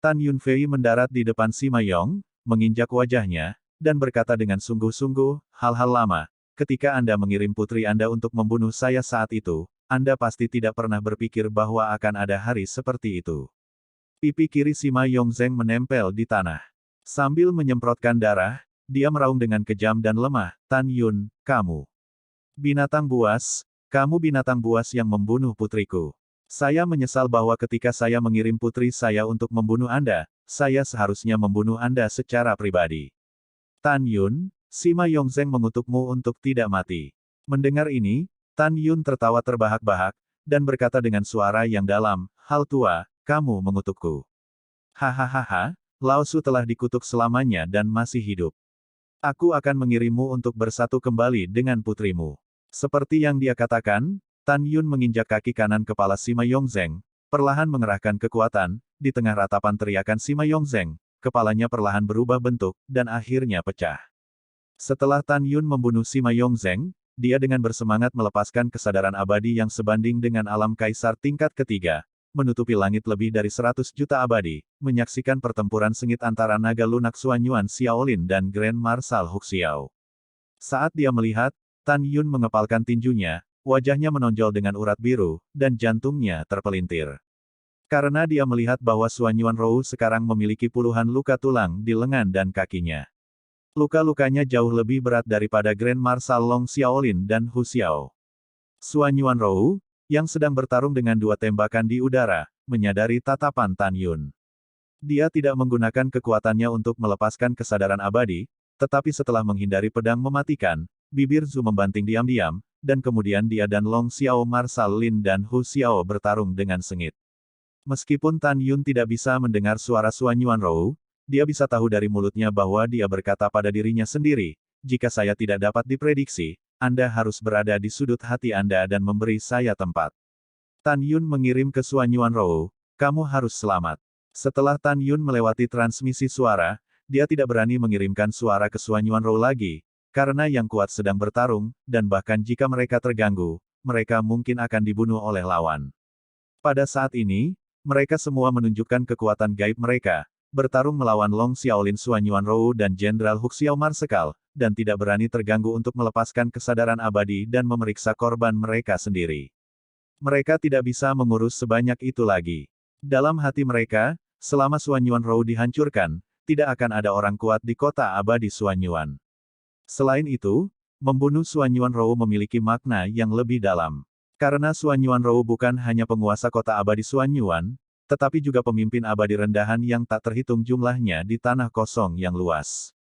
Tan Yunfei mendarat di depan Sima Yong, menginjak wajahnya, dan berkata dengan sungguh-sungguh, hal-hal lama, ketika Anda mengirim putri Anda untuk membunuh saya saat itu, Anda pasti tidak pernah berpikir bahwa akan ada hari seperti itu. Pipi kiri Sima Yongzheng menempel di tanah. Sambil menyemprotkan darah, dia meraung dengan kejam dan lemah, Tan Yun, kamu. Binatang buas, kamu binatang buas yang membunuh putriku. Saya menyesal bahwa ketika saya mengirim putri saya untuk membunuh Anda, saya seharusnya membunuh Anda secara pribadi. Tan Yun, Sima Yongzheng mengutukmu untuk tidak mati. Mendengar ini, Tan Yun tertawa terbahak-bahak, dan berkata dengan suara yang dalam, hal tua, kamu mengutukku. Hahaha, Lao Su telah dikutuk selamanya dan masih hidup. Aku akan mengirimmu untuk bersatu kembali dengan putrimu. Seperti yang dia katakan, Tan Yun menginjak kaki kanan kepala Sima Yongzheng, perlahan mengerahkan kekuatan, di tengah ratapan teriakan Sima Yongzheng, kepalanya perlahan berubah bentuk, dan akhirnya pecah. Setelah Tan Yun membunuh Sima Yongzheng, dia dengan bersemangat melepaskan kesadaran abadi yang sebanding dengan alam kaisar tingkat ketiga, menutupi langit lebih dari 100 juta abadi, menyaksikan pertempuran sengit antara naga lunak Suanyuan Xiaolin dan Grand Marshal Huxiao. Saat dia melihat, Tan Yun mengepalkan tinjunya, wajahnya menonjol dengan urat biru, dan jantungnya terpelintir. Karena dia melihat bahwa Suanyuan Rou sekarang memiliki puluhan luka tulang di lengan dan kakinya. Luka-lukanya jauh lebih berat daripada Grand Marshal Long Xiaolin dan Hu Xiao. Suanyuan Rou, yang sedang bertarung dengan dua tembakan di udara, menyadari tatapan Tan Yun. Dia tidak menggunakan kekuatannya untuk melepaskan kesadaran abadi, tetapi setelah menghindari pedang mematikan, bibir Zhu membanting diam-diam, dan kemudian dia dan Long Xiao Marshal Lin dan Hu Xiao bertarung dengan sengit. Meskipun Tan Yun tidak bisa mendengar suara Suanyuan Rou, dia bisa tahu dari mulutnya bahwa dia berkata pada dirinya sendiri, jika saya tidak dapat diprediksi, Anda harus berada di sudut hati Anda dan memberi saya tempat. Tan Yun mengirim ke Suanyuan Rou, kamu harus selamat. Setelah Tan Yun melewati transmisi suara, dia tidak berani mengirimkan suara ke Suanyuan Rou lagi, karena yang kuat sedang bertarung, dan bahkan jika mereka terganggu, mereka mungkin akan dibunuh oleh lawan. Pada saat ini, mereka semua menunjukkan kekuatan gaib mereka, bertarung melawan Long Xiaolin Suanyuan Rou dan Jenderal Huxiao Marsekal, dan tidak berani terganggu untuk melepaskan kesadaran abadi dan memeriksa korban mereka sendiri. Mereka tidak bisa mengurus sebanyak itu lagi. Dalam hati mereka, selama Suanyuan Rou dihancurkan, tidak akan ada orang kuat di kota abadi Suanyuan. Selain itu, membunuh Suanyuan Rou memiliki makna yang lebih dalam. Karena Suanyuan Rou bukan hanya penguasa kota abadi Suanyuan, tetapi juga pemimpin abadi rendahan yang tak terhitung jumlahnya di tanah kosong yang luas.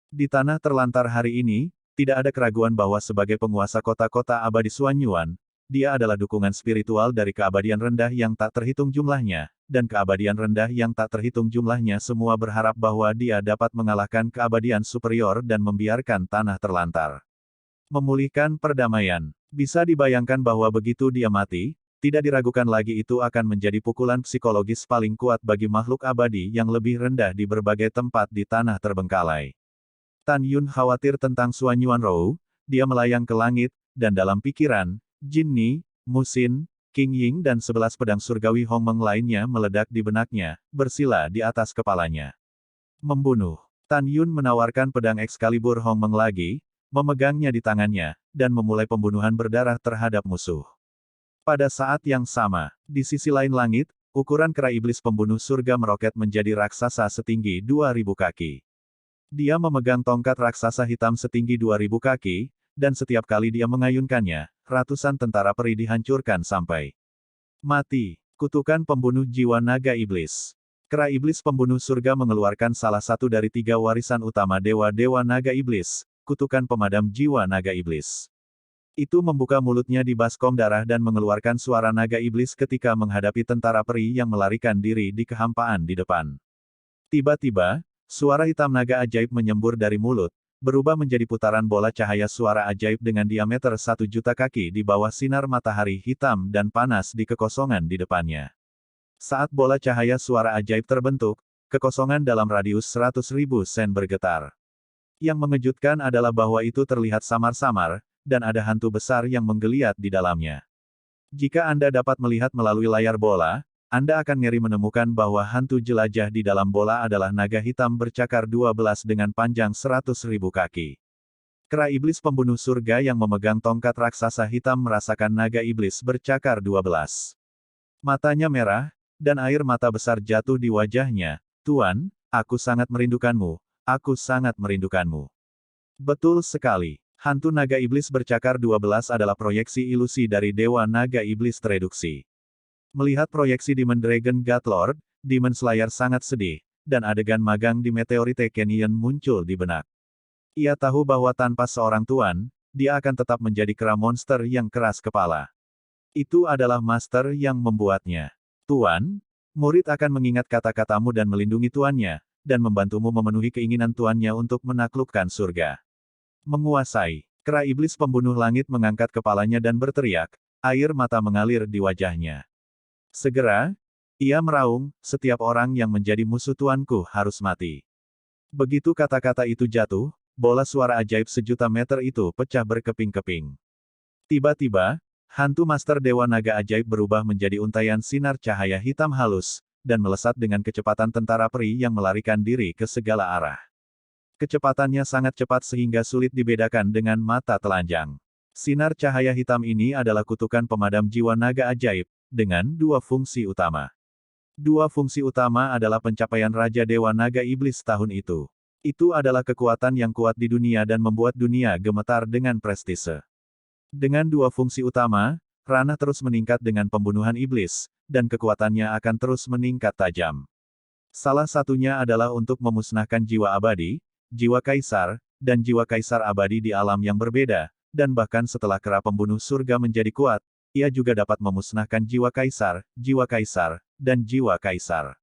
Di tanah terlantar hari ini, tidak ada keraguan bahwa sebagai penguasa kota-kota abadi Suanyuan, dia adalah dukungan spiritual dari keabadian rendah yang tak terhitung jumlahnya, dan keabadian rendah yang tak terhitung jumlahnya semua berharap bahwa dia dapat mengalahkan keabadian superior dan membiarkan tanah terlantar. Memulihkan perdamaian. Bisa dibayangkan bahwa begitu dia mati, tidak diragukan lagi itu akan menjadi pukulan psikologis paling kuat bagi makhluk abadi yang lebih rendah di berbagai tempat di tanah terbengkalai. Tan Yun khawatir tentang Suanyuan Rou, dia melayang ke langit, dan dalam pikiran, Jin Ni, Musin, King Ying dan 11 pedang surgawi Hongmeng lainnya meledak di benaknya, bersila di atas kepalanya. Membunuh. Tan Yun menawarkan pedang Excalibur Hongmeng lagi, memegangnya di tangannya, dan memulai pembunuhan berdarah terhadap musuh. Pada saat yang sama, di sisi lain langit, ukuran kera iblis pembunuh surga meroket menjadi raksasa setinggi 2000 kaki. Dia memegang tongkat raksasa hitam setinggi 2000 kaki, dan setiap kali dia mengayunkannya, ratusan tentara peri dihancurkan sampai mati. Kutukan pembunuh jiwa naga iblis. Kera iblis pembunuh surga mengeluarkan salah satu dari 3 warisan utama dewa-dewa naga iblis, kutukan pemadam jiwa naga iblis. Itu membuka mulutnya di baskom darah dan mengeluarkan suara naga iblis ketika menghadapi tentara peri yang melarikan diri di kehampaan di depan. Tiba-tiba, suara hitam naga ajaib menyembur dari mulut, berubah menjadi putaran bola cahaya suara ajaib dengan diameter 1.000.000 kaki di bawah sinar matahari hitam dan panas di kekosongan di depannya. Saat bola cahaya suara ajaib terbentuk, kekosongan dalam radius 100.000 sen bergetar. Yang mengejutkan adalah bahwa itu terlihat samar-samar, dan ada hantu besar yang menggeliat di dalamnya. Jika Anda dapat melihat melalui layar bola, Anda akan ngeri menemukan bahwa hantu jelajah di dalam bola adalah naga hitam bercakar 12 dengan panjang 100.000 kaki. Kera iblis pembunuh surga yang memegang tongkat raksasa hitam merasakan naga iblis bercakar 12. Matanya merah, dan air mata besar jatuh di wajahnya. Tuan, aku sangat merindukanmu, aku sangat merindukanmu. Betul sekali. Hantu naga iblis bercakar 12 adalah proyeksi ilusi dari dewa naga iblis tereduksi. Melihat proyeksi Demon Dragon God Lord, Demon Slayer sangat sedih, dan adegan magang di Meteorite Canyon muncul di benak. Ia tahu bahwa tanpa seorang tuan, dia akan tetap menjadi kera monster yang keras kepala. Itu adalah master yang membuatnya. Tuan, murid akan mengingat kata-katamu dan melindungi tuannya, dan membantumu memenuhi keinginan tuannya untuk menaklukkan surga. Menguasai. Kera iblis pembunuh langit mengangkat kepalanya dan berteriak, air mata mengalir di wajahnya. Segera, ia meraung, setiap orang yang menjadi musuh tuanku harus mati. Begitu kata-kata itu jatuh, bola suara ajaib 1.000.000 meter itu pecah berkeping-keping. Tiba-tiba, hantu master dewa naga ajaib berubah menjadi untaian sinar cahaya hitam halus, dan melesat dengan kecepatan tentara peri yang melarikan diri ke segala arah. Kecepatannya sangat cepat sehingga sulit dibedakan dengan mata telanjang. Sinar cahaya hitam ini adalah kutukan pemadam jiwa naga ajaib, dengan 2 fungsi utama. 2 fungsi utama adalah pencapaian Raja Dewa Naga Iblis tahun itu. Itu adalah kekuatan yang kuat di dunia dan membuat dunia gemetar dengan prestise. Dengan 2 fungsi utama, ranah terus meningkat dengan pembunuhan iblis, dan kekuatannya akan terus meningkat tajam. Salah satunya adalah untuk memusnahkan jiwa abadi, jiwa kaisar, dan jiwa kaisar abadi di alam yang berbeda, dan bahkan setelah kera pembunuh surga menjadi kuat, ia juga dapat memusnahkan jiwa kaisar, dan jiwa kaisar.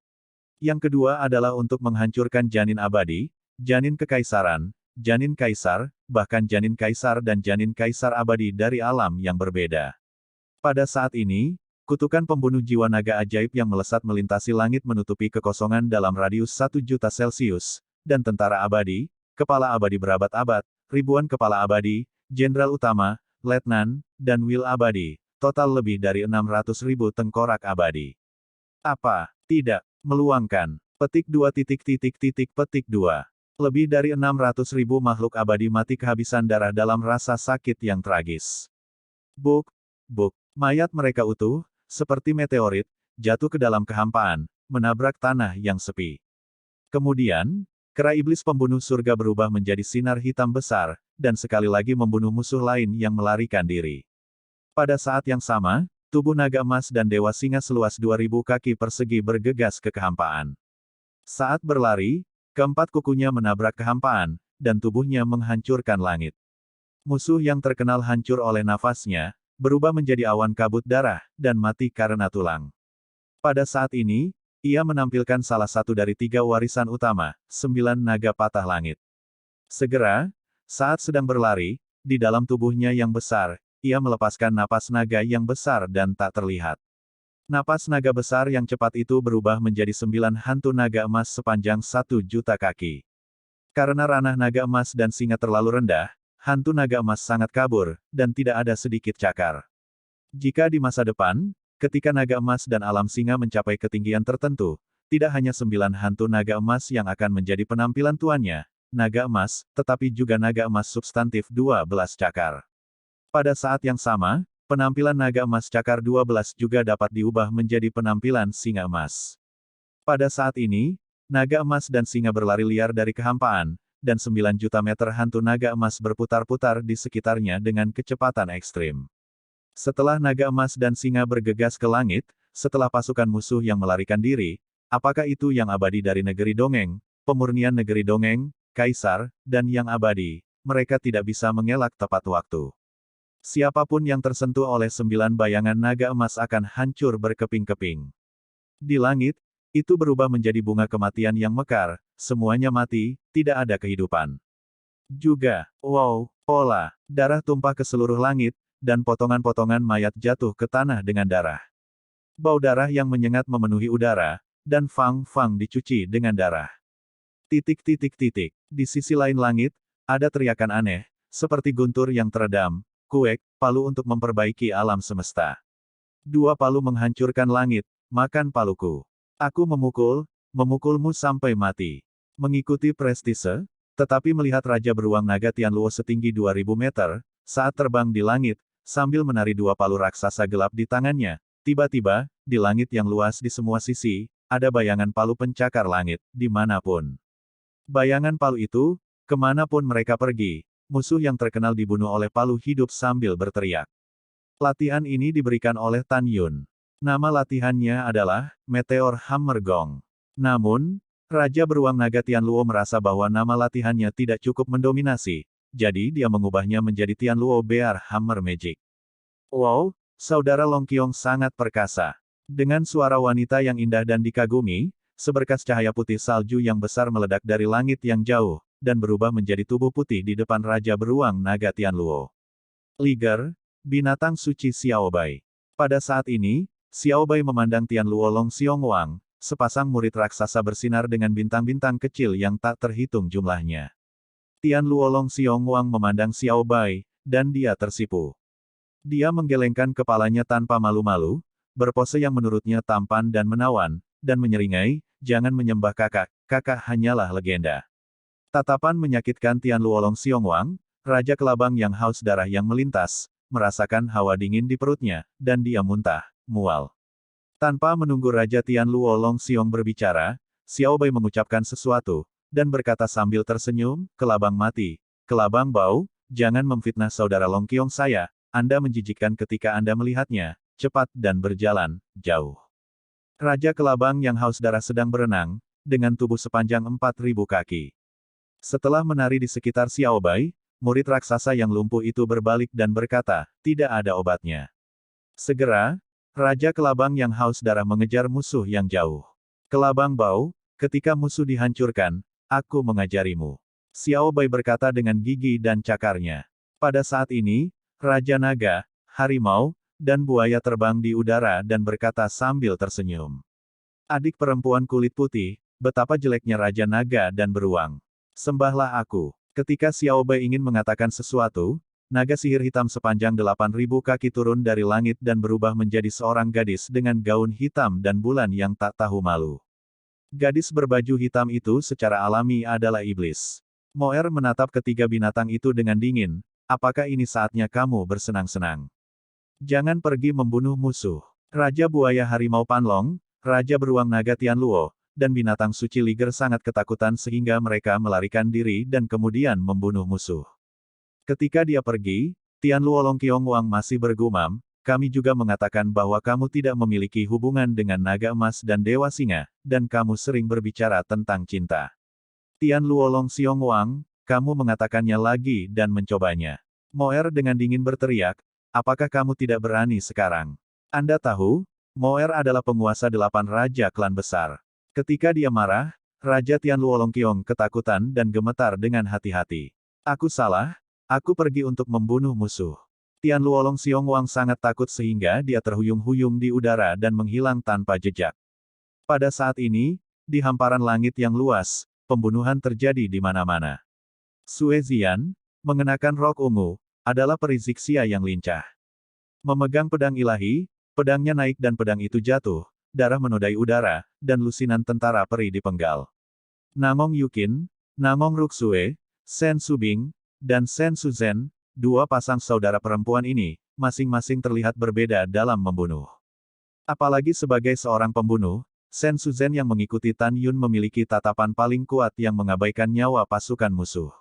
Yang kedua adalah untuk menghancurkan janin abadi, janin kekaisaran, janin kaisar, bahkan janin kaisar dan janin kaisar abadi dari alam yang berbeda. Pada saat ini, kutukan pembunuh jiwa naga ajaib yang melesat melintasi langit menutupi kekosongan dalam radius 1.000.000 Celcius, dan tentara abadi, kepala abadi berabad-abad, ribuan kepala abadi, jenderal utama, letnan, dan wil abadi, total lebih dari 600.000 tengkorak abadi. Apa? Tidak. Meluangkan. Petik 2. Lebih dari 600.000 makhluk abadi mati kehabisan darah dalam rasa sakit yang tragis. Buk. Mayat mereka utuh, seperti meteorit, jatuh ke dalam kehampaan, menabrak tanah yang sepi. Kemudian, kera iblis pembunuh surga berubah menjadi sinar hitam besar, dan sekali lagi membunuh musuh lain yang melarikan diri. Pada saat yang sama, tubuh naga emas dan dewa singa seluas 2.000 kaki persegi bergegas ke kehampaan. Saat berlari, keempat kukunya menabrak kehampaan, dan tubuhnya menghancurkan langit. Musuh yang terkenal hancur oleh nafasnya, berubah menjadi awan kabut darah, dan mati karena tulang. Pada saat ini, ia menampilkan salah satu dari 3 warisan utama, 9 naga patah langit. Segera, saat sedang berlari, di dalam tubuhnya yang besar, ia melepaskan napas naga yang besar dan tak terlihat. Napas naga besar yang cepat itu berubah menjadi 9 hantu naga emas sepanjang 1.000.000 kaki. Karena ranah naga emas dan singa terlalu rendah, hantu naga emas sangat kabur, dan tidak ada sedikit cakar. Jika di masa depan, ketika naga emas dan alam singa mencapai ketinggian tertentu, tidak hanya 9 hantu naga emas yang akan menjadi penampilan tuannya, naga emas, tetapi juga naga emas substantif 12 cakar. Pada saat yang sama, penampilan naga emas cakar 12 juga dapat diubah menjadi penampilan singa emas. Pada saat ini, naga emas dan singa berlari liar dari kehampaan, dan 9 juta meter hantu naga emas berputar-putar di sekitarnya dengan kecepatan ekstrim. Setelah naga emas dan singa bergegas ke langit, setelah pasukan musuh yang melarikan diri, apakah itu yang abadi dari negeri dongeng, pemurnian negeri dongeng, kaisar, dan yang abadi, mereka tidak bisa mengelak tepat waktu. Siapapun yang tersentuh oleh 9 bayangan naga emas akan hancur berkeping-keping. Di langit, itu berubah menjadi bunga kematian yang mekar, semuanya mati, tidak ada kehidupan. Juga, wow, pola, darah tumpah ke seluruh langit, dan potongan-potongan mayat jatuh ke tanah dengan darah. Bau darah yang menyengat memenuhi udara, dan Fang dicuci dengan darah. Di sisi lain langit, ada teriakan aneh, seperti guntur yang teredam, kuek, palu untuk memperbaiki alam semesta. 2 palu menghancurkan langit, makan paluku. Aku memukulmu sampai mati. Mengikuti prestise, tetapi melihat Raja Beruang Naga Tianluo setinggi 2000 meter, saat terbang di langit, sambil menari 2 palu raksasa gelap di tangannya, tiba-tiba, di langit yang luas di semua sisi, ada bayangan palu pencakar langit, dimanapun. Bayangan palu itu, kemanapun mereka pergi, musuh yang terkenal dibunuh oleh palu hidup sambil berteriak. Latihan ini diberikan oleh Tan Yun. Nama latihannya adalah Meteor Hammer Gong. Namun, Raja Beruang Naga Tianluo merasa bahwa nama latihannya tidak cukup mendominasi, jadi dia mengubahnya menjadi Tianluo Bear Hammer Magic. Wow, saudara Long Qiong sangat perkasa. Dengan suara wanita yang indah dan dikagumi, seberkas cahaya putih salju yang besar meledak dari langit yang jauh, dan berubah menjadi tubuh putih di depan Raja Beruang Naga Tianluo. Liger, binatang suci Xiaobai. Pada saat ini, Xiaobai memandang Tianluo Long Xiongwang, sepasang murid raksasa bersinar dengan bintang-bintang kecil yang tak terhitung jumlahnya. Tianluo Long Xiongwang memandang Xiaobai, dan dia tersipu. Dia menggelengkan kepalanya tanpa malu-malu, berpose yang menurutnya tampan dan menawan, dan menyeringai, "Jangan menyembah kakak, kakak hanyalah legenda." Tatapan menyakitkan Tianluo Long Xiongwang, Raja Kelabang yang haus darah yang melintas, merasakan hawa dingin di perutnya, dan dia muntah. Mual. Tanpa menunggu Raja Tianluo Long Xiong berbicara, Xiaobai mengucapkan sesuatu, dan berkata sambil tersenyum, "Kelabang mati. Kelabang bau, jangan memfitnah saudara Long Qiong saya, Anda menjijikkan ketika Anda melihatnya, cepat dan berjalan, jauh." Raja Kelabang yang haus darah sedang berenang, dengan tubuh sepanjang 4000 kaki. Setelah menari di sekitar Xiaobai, murid raksasa yang lumpuh itu berbalik dan berkata, "Tidak ada obatnya." Segera, Raja Kelabang yang haus darah mengejar musuh yang jauh. "Kelabang bau, ketika musuh dihancurkan, aku mengajarimu." Xiaobai berkata dengan gigi dan cakarnya. Pada saat ini, Raja Naga, Harimau, dan Buaya terbang di udara dan berkata sambil tersenyum. "Adik perempuan kulit putih, betapa jeleknya Raja Naga dan Beruang. Sembahlah aku." Ketika Xiaobai ingin mengatakan sesuatu, naga sihir hitam sepanjang 8000 kaki turun dari langit dan berubah menjadi seorang gadis dengan gaun hitam dan bulan yang tak tahu malu. Gadis berbaju hitam itu secara alami adalah iblis. Moer menatap ketiga binatang itu dengan dingin, "Apakah ini saatnya kamu bersenang-senang? Jangan pergi membunuh musuh." Raja Buaya Harimau Panlong, Raja Beruang Naga Tianluo, dan binatang suci Liger sangat ketakutan sehingga mereka melarikan diri dan kemudian membunuh musuh. Ketika dia pergi, Tianluo Long Qiongwang masih bergumam, "Kami juga mengatakan bahwa kamu tidak memiliki hubungan dengan naga emas dan dewa singa, dan kamu sering berbicara tentang cinta." Tianluo Long Xiongwang, "Kamu mengatakannya lagi dan mencobanya." Moer dengan dingin berteriak, "Apakah kamu tidak berani sekarang? Anda tahu, Moer adalah penguasa 8 raja klan besar. Ketika dia marah, Raja Tianluo Long Qiong ketakutan dan gemetar dengan hati-hati. Aku salah, aku pergi untuk membunuh musuh." Tianluo Long Xiongwang sangat takut sehingga dia terhuyung-huyung di udara dan menghilang tanpa jejak. Pada saat ini, di hamparan langit yang luas, pembunuhan terjadi di mana-mana. Sue Zian, mengenakan rok ungu, adalah peri Zixia yang lincah. Memegang pedang ilahi, Pedangnya naik dan pedang itu jatuh, darah menodai udara, dan lusinan tentara peri dipenggal. Nangong Yukin, Nangong Ruksue, Sen Subing, dan Sen Suzhen, dua pasang saudara perempuan ini, masing-masing terlihat berbeda dalam membunuh. Apalagi sebagai seorang pembunuh, Sen Suzhen yang mengikuti Tan Yun memiliki tatapan paling kuat yang mengabaikan nyawa pasukan musuh.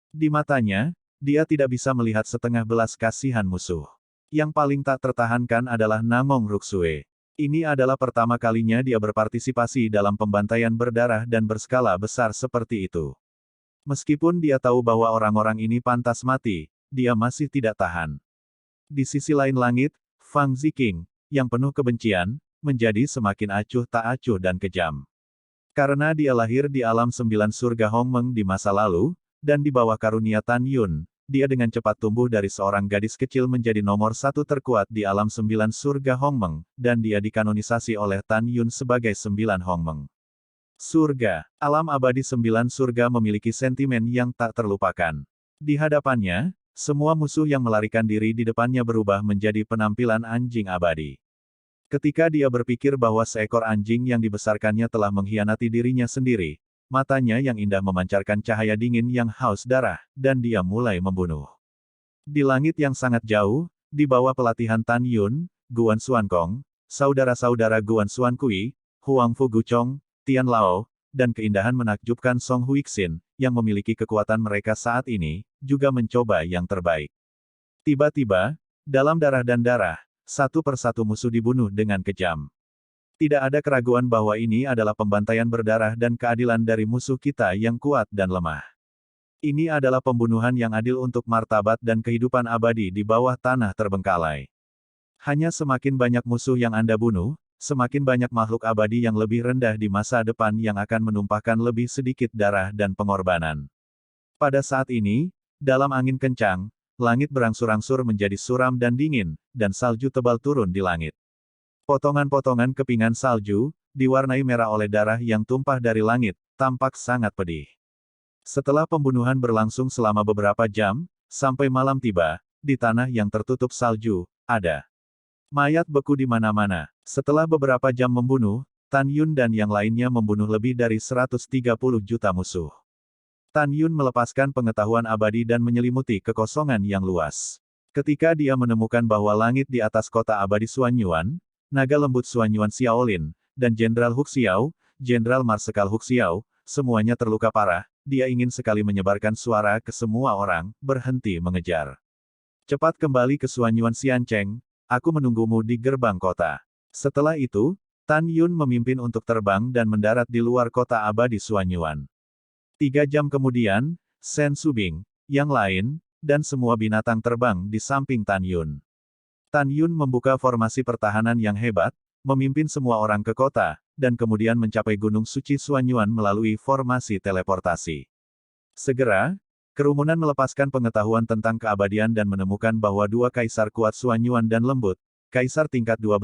Di matanya, dia tidak bisa melihat setengah belas kasihan musuh. Yang paling tak tertahankan adalah Nangong Ruksue. Ini adalah pertama kalinya dia berpartisipasi dalam pembantaian berdarah dan berskala besar seperti itu. Meskipun dia tahu bahwa orang-orang ini pantas mati, dia masih tidak tahan. Di sisi lain langit, Fang Ziqing, yang penuh kebencian, menjadi semakin acuh tak acuh dan kejam. Karena dia lahir di alam 9 surga Hongmeng di masa lalu, dan di bawah karunia Tan Yun, dia dengan cepat tumbuh dari seorang gadis kecil menjadi nomor 1 terkuat di alam 9 surga Hongmeng, dan dia dikanonisasi oleh Tan Yun sebagai 9 Hongmeng. Surga, alam abadi 9 surga memiliki sentimen yang tak terlupakan. Di hadapannya, semua musuh yang melarikan diri di depannya berubah menjadi penampilan anjing abadi. Ketika dia berpikir bahwa seekor anjing yang dibesarkannya telah mengkhianati dirinya sendiri, matanya yang indah memancarkan cahaya dingin yang haus darah, dan dia mulai membunuh. Di langit yang sangat jauh, di bawah pelatihan Tan Yun, Guan Xuankong, saudara-saudara Guan Xuankui, Huang Fuguchong, Tian Lao, dan keindahan menakjubkan Song Huixin, yang memiliki kekuatan mereka saat ini, juga mencoba yang terbaik. Tiba-tiba, dalam darah dan darah, satu persatu musuh dibunuh dengan kejam. Tidak ada keraguan bahwa ini adalah pembantaian berdarah dan keadilan dari musuh kita yang kuat dan lemah. Ini adalah pembunuhan yang adil untuk martabat dan kehidupan abadi di bawah tanah terbengkalai. Hanya semakin banyak musuh yang Anda bunuh, semakin banyak makhluk abadi yang lebih rendah di masa depan yang akan menumpahkan lebih sedikit darah dan pengorbanan. Pada saat ini, dalam angin kencang, langit berangsur-angsur menjadi suram dan dingin, dan salju tebal turun di langit. Potongan-potongan kepingan salju, diwarnai merah oleh darah yang tumpah dari langit, tampak sangat pedih. Setelah pembunuhan berlangsung selama beberapa jam, sampai malam tiba, di tanah yang tertutup salju, ada mayat beku di mana-mana. Setelah beberapa jam membunuh, Tan Yun dan yang lainnya membunuh lebih dari 130 juta musuh. Tan Yun melepaskan pengetahuan abadi dan menyelimuti kekosongan yang luas. Ketika dia menemukan bahwa langit di atas kota abadi Xuanyuan, naga lembut Xuanyuan Xiaolin, dan Jenderal Huxiao, Jenderal Marsekal Huxiao, semuanya terluka parah, dia ingin sekali menyebarkan suara ke semua orang, berhenti mengejar. Cepat kembali ke Xuanyuan Xiancheng, aku menunggumu di gerbang kota. Setelah itu, Tan Yun memimpin untuk terbang dan mendarat di luar kota abadi Xuanyuan. 3 jam kemudian, Sen Subing, yang lain, dan semua binatang terbang di samping Tan Yun. Tan Yun membuka formasi pertahanan yang hebat, memimpin semua orang ke kota, dan kemudian mencapai Gunung Suci Xuanyuan melalui formasi teleportasi. Segera, kerumunan melepaskan pengetahuan tentang keabadian dan menemukan bahwa dua kaisar kuat Xuanyuan dan lembut, kaisar tingkat 12,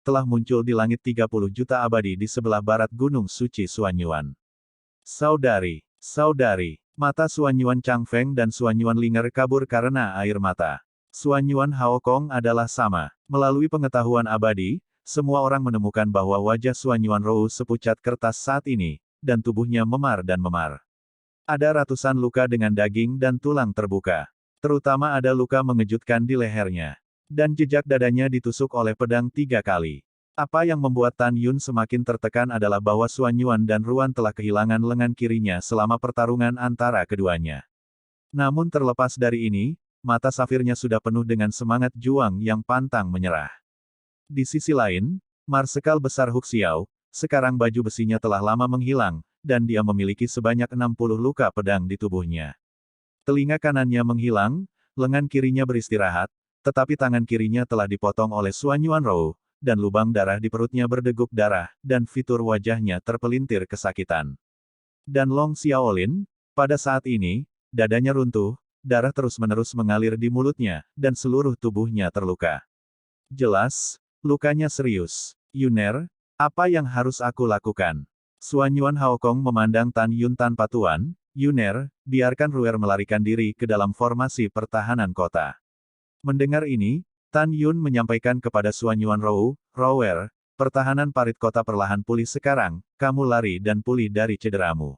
telah muncul di langit 30 juta abadi di sebelah barat Gunung Suci Xuanyuan. Saudari, mata Xuanyuan Changfeng dan Xuanyuan Linger kabur karena air mata. Xuanyuan Haokong adalah sama. Melalui pengetahuan abadi, semua orang menemukan bahwa wajah Xuanyuan Rou sepucat kertas saat ini, dan tubuhnya memar dan memar. Ada ratusan luka dengan daging dan tulang terbuka. Terutama ada luka mengejutkan di lehernya. Dan jejak dadanya ditusuk oleh pedang 3 kali. Apa yang membuat Tan Yun semakin tertekan adalah bahwa Xuanyuan dan Ruan telah kehilangan lengan kirinya selama pertarungan antara keduanya. Namun terlepas dari ini, mata safirnya sudah penuh dengan semangat juang yang pantang menyerah. Di sisi lain, Marsekal Besar Huxiao, sekarang baju besinya telah lama menghilang, dan dia memiliki sebanyak 60 luka pedang di tubuhnya. Telinga kanannya menghilang, lengan kirinya beristirahat, tetapi tangan kirinya telah dipotong oleh Xuanyuan Rou, dan lubang darah di perutnya berdeguk darah, dan fitur wajahnya terpelintir kesakitan. Dan Long Xiaolin, pada saat ini, dadanya runtuh, darah terus-menerus mengalir di mulutnya, dan seluruh tubuhnya terluka. Jelas, lukanya serius. Yuner, apa yang harus aku lakukan? Xuanyuan Haokong memandang Tan Yun tanpa tuan. Yuner, biarkan Ruer melarikan diri ke dalam formasi pertahanan kota. Mendengar ini, Tan Yun menyampaikan kepada Suan Yuanrou, Rower, pertahanan parit kota perlahan pulih sekarang, kamu lari dan pulih dari cederamu.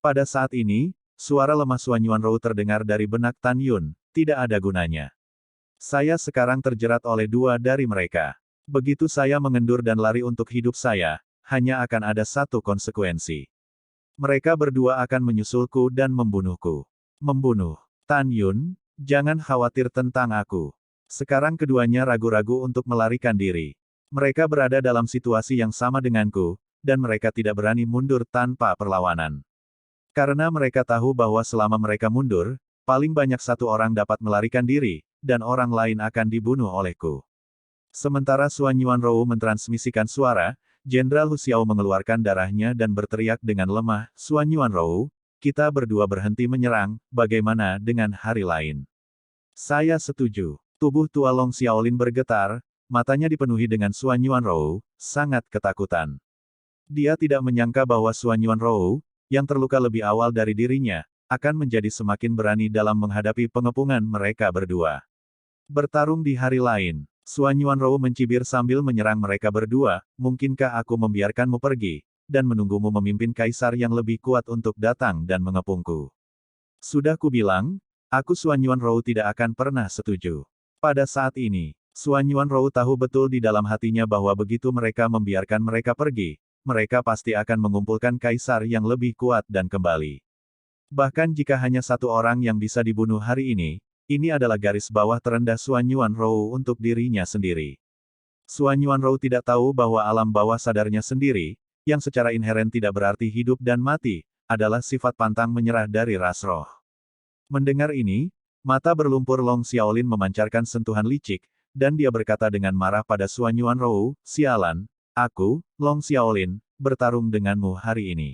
Pada saat ini, suara lemah Suan Yuanrou terdengar dari benak Tan Yun, tidak ada gunanya. Saya sekarang terjerat oleh dua dari mereka. Begitu saya mengendur dan lari untuk hidup saya, hanya akan ada satu konsekuensi. Mereka berdua akan menyusulku dan membunuhku. Membunuh. Tan Yun, jangan khawatir tentang aku. Sekarang keduanya ragu-ragu untuk melarikan diri. Mereka berada dalam situasi yang sama denganku, dan mereka tidak berani mundur tanpa perlawanan. Karena mereka tahu bahwa selama mereka mundur, paling banyak satu orang dapat melarikan diri, dan orang lain akan dibunuh olehku. Sementara Suan Yuanrou mentransmisikan suara, Jenderal Hu Xiao mengeluarkan darahnya dan berteriak dengan lemah, Suan Yuanrou, kita berdua berhenti menyerang, bagaimana dengan hari lain? Saya setuju. Tubuh tua Long Xiaolin bergetar, matanya dipenuhi dengan Suan Yuanrou, sangat ketakutan. Dia tidak menyangka bahwa Suan Yuanrou, yang terluka lebih awal dari dirinya, akan menjadi semakin berani dalam menghadapi pengepungan mereka berdua. Bertarung di hari lain. Suan Yuanrou mencibir sambil menyerang mereka berdua, mungkinkah aku membiarkanmu pergi, dan menunggumu memimpin kaisar yang lebih kuat untuk datang dan mengepungku? Sudah kubilang, aku Suan Yuanrou tidak akan pernah setuju. Pada saat ini, Suan Yuanrou tahu betul di dalam hatinya bahwa begitu mereka membiarkan mereka pergi, mereka pasti akan mengumpulkan kaisar yang lebih kuat dan kembali. Bahkan jika hanya satu orang yang bisa dibunuh hari ini adalah garis bawah terendah Suan Yuanrou untuk dirinya sendiri. Suan Yuanrou tidak tahu bahwa alam bawah sadarnya sendiri, yang secara inheren tidak berarti hidup dan mati, adalah sifat pantang menyerah dari ras roh. Mendengar ini, mata berlumpur Long Xiaolin memancarkan sentuhan licik, dan dia berkata dengan marah pada Suan Yuanrou, sialan, aku, Long Xiaolin, bertarung denganmu hari ini.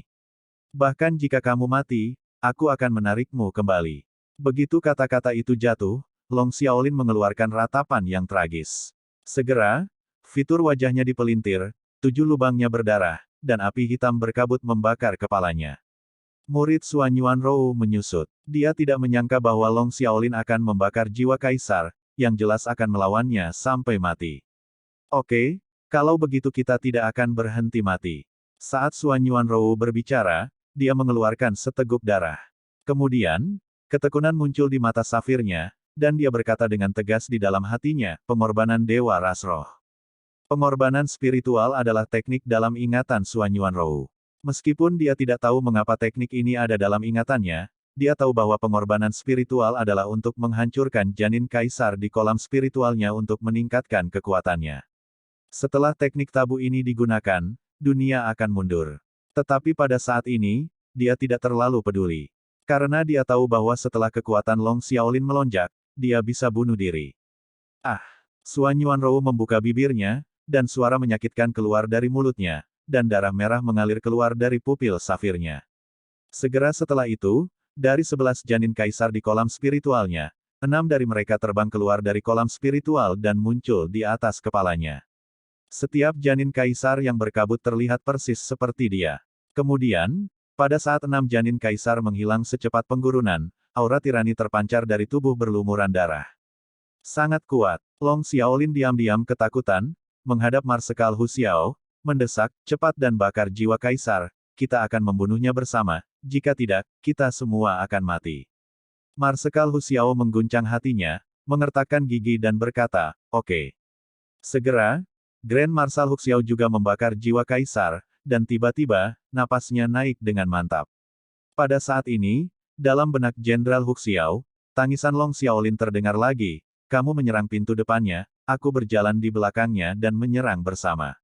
Bahkan jika kamu mati, aku akan menarikmu kembali. Begitu kata-kata itu jatuh, Long Xiaolin mengeluarkan ratapan yang tragis. Segera, fitur wajahnya dipelintir, 7 lubangnya berdarah, dan api hitam berkabut membakar kepalanya. Murid Suan Yuanrou menyusut. Dia tidak menyangka bahwa Long Xiaolin akan membakar jiwa kaisar, yang jelas akan melawannya sampai mati. Oke, kalau begitu kita tidak akan berhenti mati. Saat Suan Yuanrou berbicara, dia mengeluarkan seteguk darah. Kemudian, ketekunan muncul di mata safirnya, dan dia berkata dengan tegas di dalam hatinya, pengorbanan Dewa Ras Roh. Pengorbanan spiritual adalah teknik dalam ingatan Suan Yuanrou. Meskipun dia tidak tahu mengapa teknik ini ada dalam ingatannya, dia tahu bahwa pengorbanan spiritual adalah untuk menghancurkan janin kaisar di kolam spiritualnya untuk meningkatkan kekuatannya. Setelah teknik tabu ini digunakan, dunia akan mundur. Tetapi pada saat ini, dia tidak terlalu peduli. Karena dia tahu bahwa setelah kekuatan Long Xiaolin melonjak, dia bisa bunuh diri. Ah! Suan Yuanrou membuka bibirnya, dan suara menyakitkan keluar dari mulutnya, dan darah merah mengalir keluar dari pupil safirnya. Segera setelah itu, dari 11 janin kaisar di kolam spiritualnya, 6 dari mereka terbang keluar dari kolam spiritual dan muncul di atas kepalanya. Setiap janin kaisar yang berkabut terlihat persis seperti dia. Kemudian, pada saat 6 janin kaisar menghilang secepat penggurunan, aura tirani terpancar dari tubuh berlumuran darah. Sangat kuat, Long Xiaolin diam-diam ketakutan, menghadap Marsekal Hu Xiao, mendesak, cepat dan bakar jiwa kaisar, kita akan membunuhnya bersama, jika tidak, kita semua akan mati. Marsekal Hu Xiao mengguncang hatinya, mengertakkan gigi dan berkata, oke. Segera, Grand Marshal Hu Xiao juga membakar jiwa kaisar, dan tiba-tiba, napasnya naik dengan mantap. Pada saat ini, dalam benak Jenderal Hu Xiao, tangisan Long Xiaolin terdengar lagi, kamu menyerang pintu depannya, aku berjalan di belakangnya dan menyerang bersama.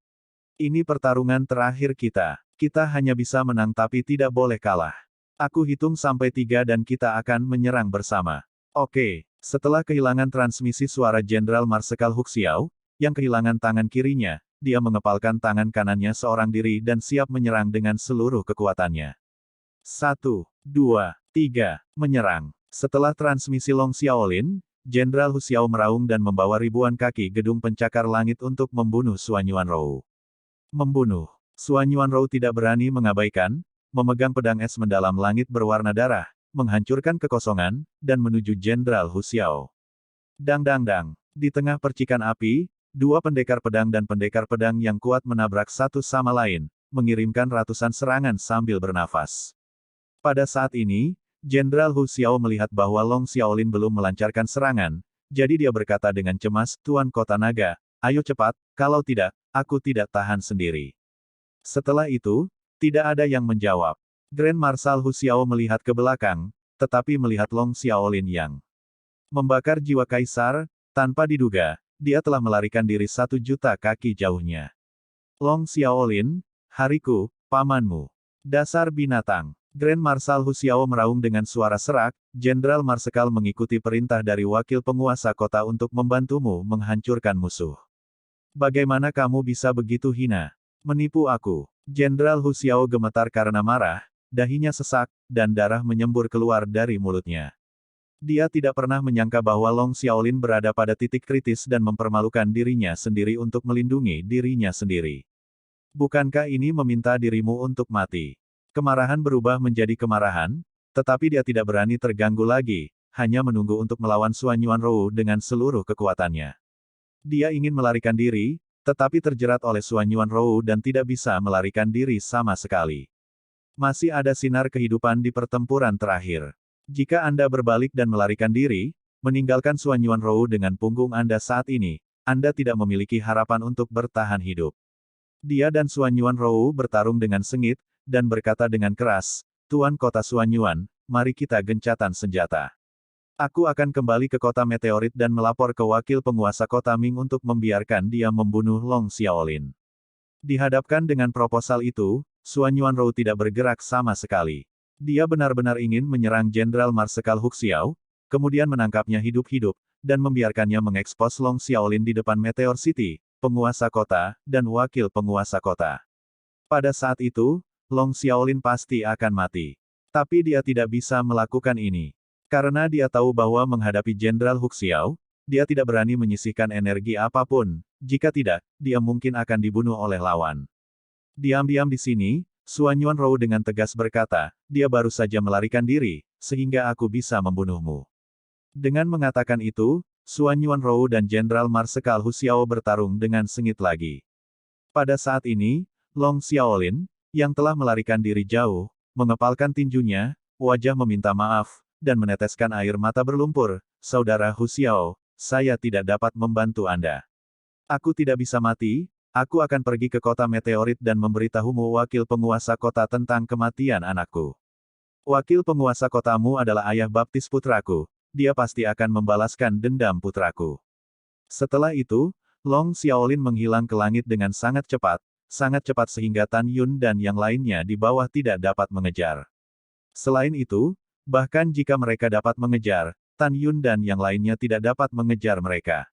Ini pertarungan terakhir kita. Kita hanya bisa menang tapi tidak boleh kalah. Aku hitung sampai 3 dan kita akan menyerang bersama. Oke, setelah kehilangan transmisi suara Jenderal Marsekal Hu Xiao, yang kehilangan tangan kirinya, dia mengepalkan tangan kanannya seorang diri dan siap menyerang dengan seluruh kekuatannya. 1, 2, 3, menyerang. Setelah transmisi Long Xiaolin, Jenderal Hu Xiao meraung dan membawa ribuan kaki gedung pencakar langit untuk membunuh Suan Yuanrou. Membunuh. Suan Yuanrou tidak berani mengabaikan, memegang pedang es mendalam langit berwarna darah, menghancurkan kekosongan, dan menuju Jenderal Hu Xiao. Dang dang dang. Di tengah percikan api, dua pendekar pedang dan pendekar pedang yang kuat menabrak satu sama lain, mengirimkan ratusan serangan sambil bernafas. Pada saat ini, Jenderal Hu Xiao melihat bahwa Long Xiaolin belum melancarkan serangan, jadi dia berkata dengan cemas, Tuan Kota Naga, ayo cepat, kalau tidak, aku tidak tahan sendiri. Setelah itu, tidak ada yang menjawab. Grand Marshal Hu Xiao melihat ke belakang, tetapi melihat Long Xiaolin yang membakar jiwa kaisar, tanpa diduga, dia telah melarikan diri 1.000.000 kaki jauhnya. Long Xiaolin, hariku, pamanmu. Dasar binatang. Grand Marshal Hu Xiao meraung dengan suara serak, Jenderal Marsekal mengikuti perintah dari wakil penguasa kota untuk membantumu menghancurkan musuh. Bagaimana kamu bisa begitu hina? Menipu aku. Jenderal Hu Xiao gemetar karena marah, dahinya sesak, dan darah menyembur keluar dari mulutnya. Dia tidak pernah menyangka bahwa Long Xiaolin berada pada titik kritis dan mempermalukan dirinya sendiri untuk melindungi dirinya sendiri. Bukankah ini meminta dirimu untuk mati? Kemarahan berubah menjadi kemarahan, tetapi dia tidak berani terganggu lagi, hanya menunggu untuk melawan Suan Yuanrou dengan seluruh kekuatannya. Dia ingin melarikan diri, tetapi terjerat oleh Suan Yuanrou dan tidak bisa melarikan diri sama sekali. Masih ada sinar kehidupan di pertempuran terakhir. Jika Anda berbalik dan melarikan diri, meninggalkan Suan Yuanrou dengan punggung Anda saat ini, Anda tidak memiliki harapan untuk bertahan hidup. Dia dan Suan Yuanrou bertarung dengan sengit, dan berkata dengan keras, Tuan Kota Suan Yuan, mari kita gencatan senjata. Aku akan kembali ke kota meteorit dan melapor ke wakil penguasa kota Ming untuk membiarkan dia membunuh Long Xiaolin. Dihadapkan dengan proposal itu, Suan Yuanrou tidak bergerak sama sekali. Dia benar-benar ingin menyerang Jenderal Marsekal Hu Xiao, kemudian menangkapnya hidup-hidup, dan membiarkannya mengekspos Long Xiaolin di depan Meteor City, penguasa kota, dan wakil penguasa kota. Pada saat itu, Long Xiaolin pasti akan mati. Tapi dia tidak bisa melakukan ini. Karena dia tahu bahwa menghadapi Jenderal Hu Xiao, dia tidak berani menyisihkan energi apapun, jika tidak, dia mungkin akan dibunuh oleh lawan. Diam-diam di sini, Suan Yuanrou dengan tegas berkata, dia baru saja melarikan diri, sehingga aku bisa membunuhmu. Dengan mengatakan itu, Suan Yuanrou dan Jenderal Marsekal Hu Xiao bertarung dengan sengit lagi. Pada saat ini, Long Xiaolin, yang telah melarikan diri jauh, mengepalkan tinjunya, wajah meminta maaf, dan meneteskan air mata berlumpur, Saudara Hu Xiao, saya tidak dapat membantu Anda. Aku tidak bisa mati. Aku akan pergi ke kota meteorit dan memberitahumu wakil penguasa kota tentang kematian anakku. Wakil penguasa kotamu adalah ayah baptis putraku, dia pasti akan membalaskan dendam putraku. Setelah itu, Long Xiaolin menghilang ke langit dengan sangat cepat sehingga Tan Yun dan yang lainnya di bawah tidak dapat mengejar. Selain itu, bahkan jika mereka dapat mengejar, Tan Yun dan yang lainnya tidak dapat mengejar mereka.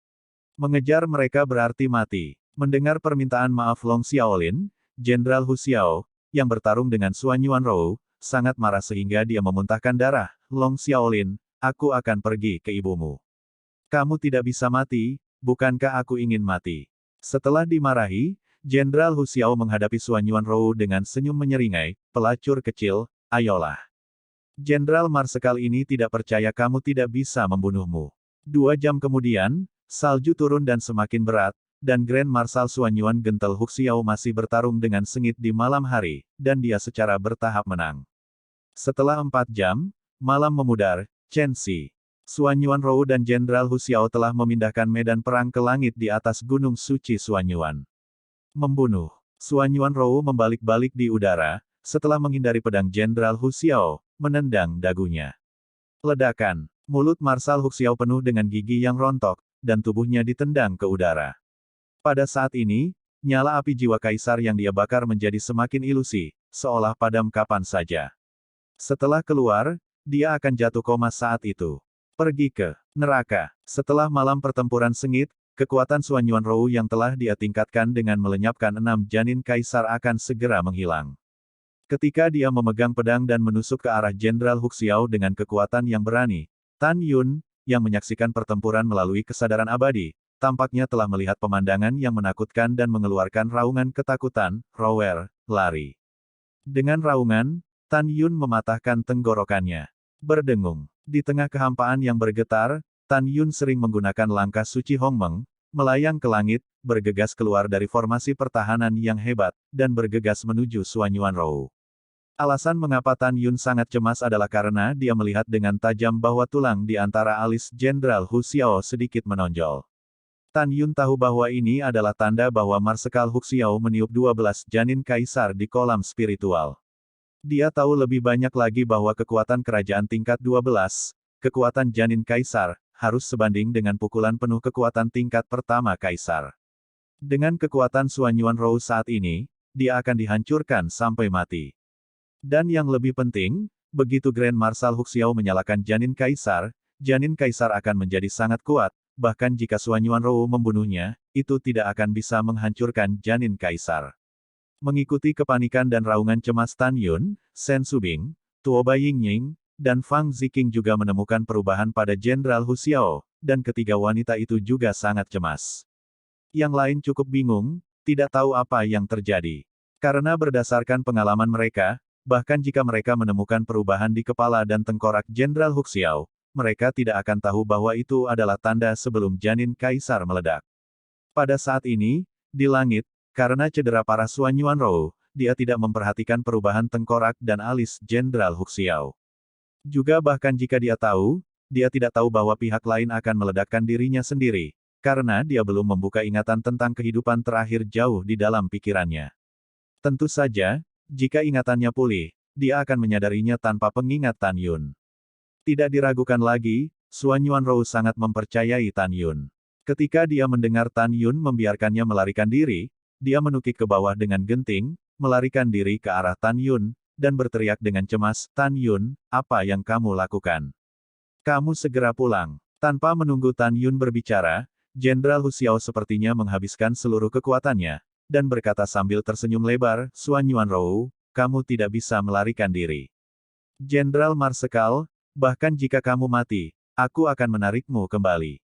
Mengejar mereka berarti mati. Mendengar permintaan maaf Long Xiaolin, Jenderal Hu Xiao, yang bertarung dengan Suan Yuanrou, sangat marah sehingga dia memuntahkan darah. Long Xiaolin, aku akan pergi ke ibumu. Kamu tidak bisa mati, bukankah aku ingin mati? Setelah dimarahi, Jenderal Hu Xiao menghadapi Suan Yuanrou dengan senyum menyeringai, pelacur kecil, ayolah. Jenderal Marsekal ini tidak percaya kamu tidak bisa membunuhmu. 2 jam kemudian, salju turun dan semakin berat, dan Grand Marshal Suan Yuan Gentle Hu Xiao masih bertarung dengan sengit di malam hari, dan dia secara bertahap menang. Setelah 4 jam, malam memudar, Chen Xi, Suan Yuanrou dan Jenderal Hu Xiao telah memindahkan medan perang ke langit di atas Gunung Suci Suan Yuan. Membunuh. Suan Yuanrou membalik-balik di udara, setelah menghindari pedang Jenderal Hu Xiao, menendang dagunya. Ledakan. Mulut Marshal Hu Xiao penuh dengan gigi yang rontok, dan tubuhnya ditendang ke udara. Pada saat ini, nyala api jiwa kaisar yang dia bakar menjadi semakin ilusi, seolah padam kapan saja. Setelah keluar, dia akan jatuh koma saat itu. Pergi ke neraka. Setelah malam pertempuran sengit, kekuatan Suan Yuanrou yang telah dia tingkatkan dengan melenyapkan 6 janin kaisar akan segera menghilang. Ketika dia memegang pedang dan menusuk ke arah Jenderal Hu Xiao dengan kekuatan yang berani, Tan Yun, yang menyaksikan pertempuran melalui kesadaran abadi, tampaknya telah melihat pemandangan yang menakutkan dan mengeluarkan raungan ketakutan, rower, lari. Dengan raungan, Tan Yun mematahkan tenggorokannya. Berdengung. Di tengah kehampaan yang bergetar, Tan Yun sering menggunakan langkah suci Hongmeng, melayang ke langit, bergegas keluar dari formasi pertahanan yang hebat, dan bergegas menuju Suanyuan Rou. Alasan mengapa Tan Yun sangat cemas adalah karena dia melihat dengan tajam bahwa tulang di antara alis Jenderal Hu Xiao sedikit menonjol. Tan Yun tahu bahwa ini adalah tanda bahwa Marsekal Hu Xiao meniup 12 janin kaisar di kolam spiritual. Dia tahu lebih banyak lagi bahwa kekuatan kerajaan tingkat 12, kekuatan janin kaisar, harus sebanding dengan pukulan penuh kekuatan tingkat pertama kaisar. Dengan kekuatan Suanyuan Rou saat ini, dia akan dihancurkan sampai mati. Dan yang lebih penting, begitu Grand Marshal Hu Xiao menyalakan janin kaisar akan menjadi sangat kuat, bahkan jika Suanyuan Rou membunuhnya, itu tidak akan bisa menghancurkan janin kaisar. Mengikuti kepanikan dan raungan cemas Tan Yun, Shen Subing, Tuo Bai Yingying, dan Fang Ziqing juga menemukan perubahan pada Jenderal Hu Xiao, dan ketiga wanita itu juga sangat cemas. Yang lain cukup bingung, tidak tahu apa yang terjadi. Karena berdasarkan pengalaman mereka, bahkan jika mereka menemukan perubahan di kepala dan tengkorak Jenderal Hu Xiao, mereka tidak akan tahu bahwa itu adalah tanda sebelum janin kaisar meledak. Pada saat ini, di langit, karena cedera parah Suanyuan Rou, dia tidak memperhatikan perubahan tengkorak dan alis Jenderal Hu Xiao. Juga bahkan jika dia tidak tahu bahwa pihak lain akan meledakkan dirinya sendiri, karena dia belum membuka ingatan tentang kehidupan terakhir jauh di dalam pikirannya. Tentu saja, jika ingatannya pulih, dia akan menyadarinya tanpa pengingat Tan Yun. Tidak diragukan lagi, Suanyuan Rou sangat mempercayai Tan Yun. Ketika dia mendengar Tan Yun membiarkannya melarikan diri, dia menukik ke bawah dengan genting, melarikan diri ke arah Tan Yun, dan berteriak dengan cemas, "Tan Yun, apa yang kamu lakukan? Kamu segera pulang." Tanpa menunggu Tan Yun berbicara, Jenderal Hu Xiao sepertinya menghabiskan seluruh kekuatannya, dan berkata sambil tersenyum lebar, "Suanyuan Rou, kamu tidak bisa melarikan diri. Jenderal Marsekal, bahkan jika kamu mati, aku akan menarikmu kembali.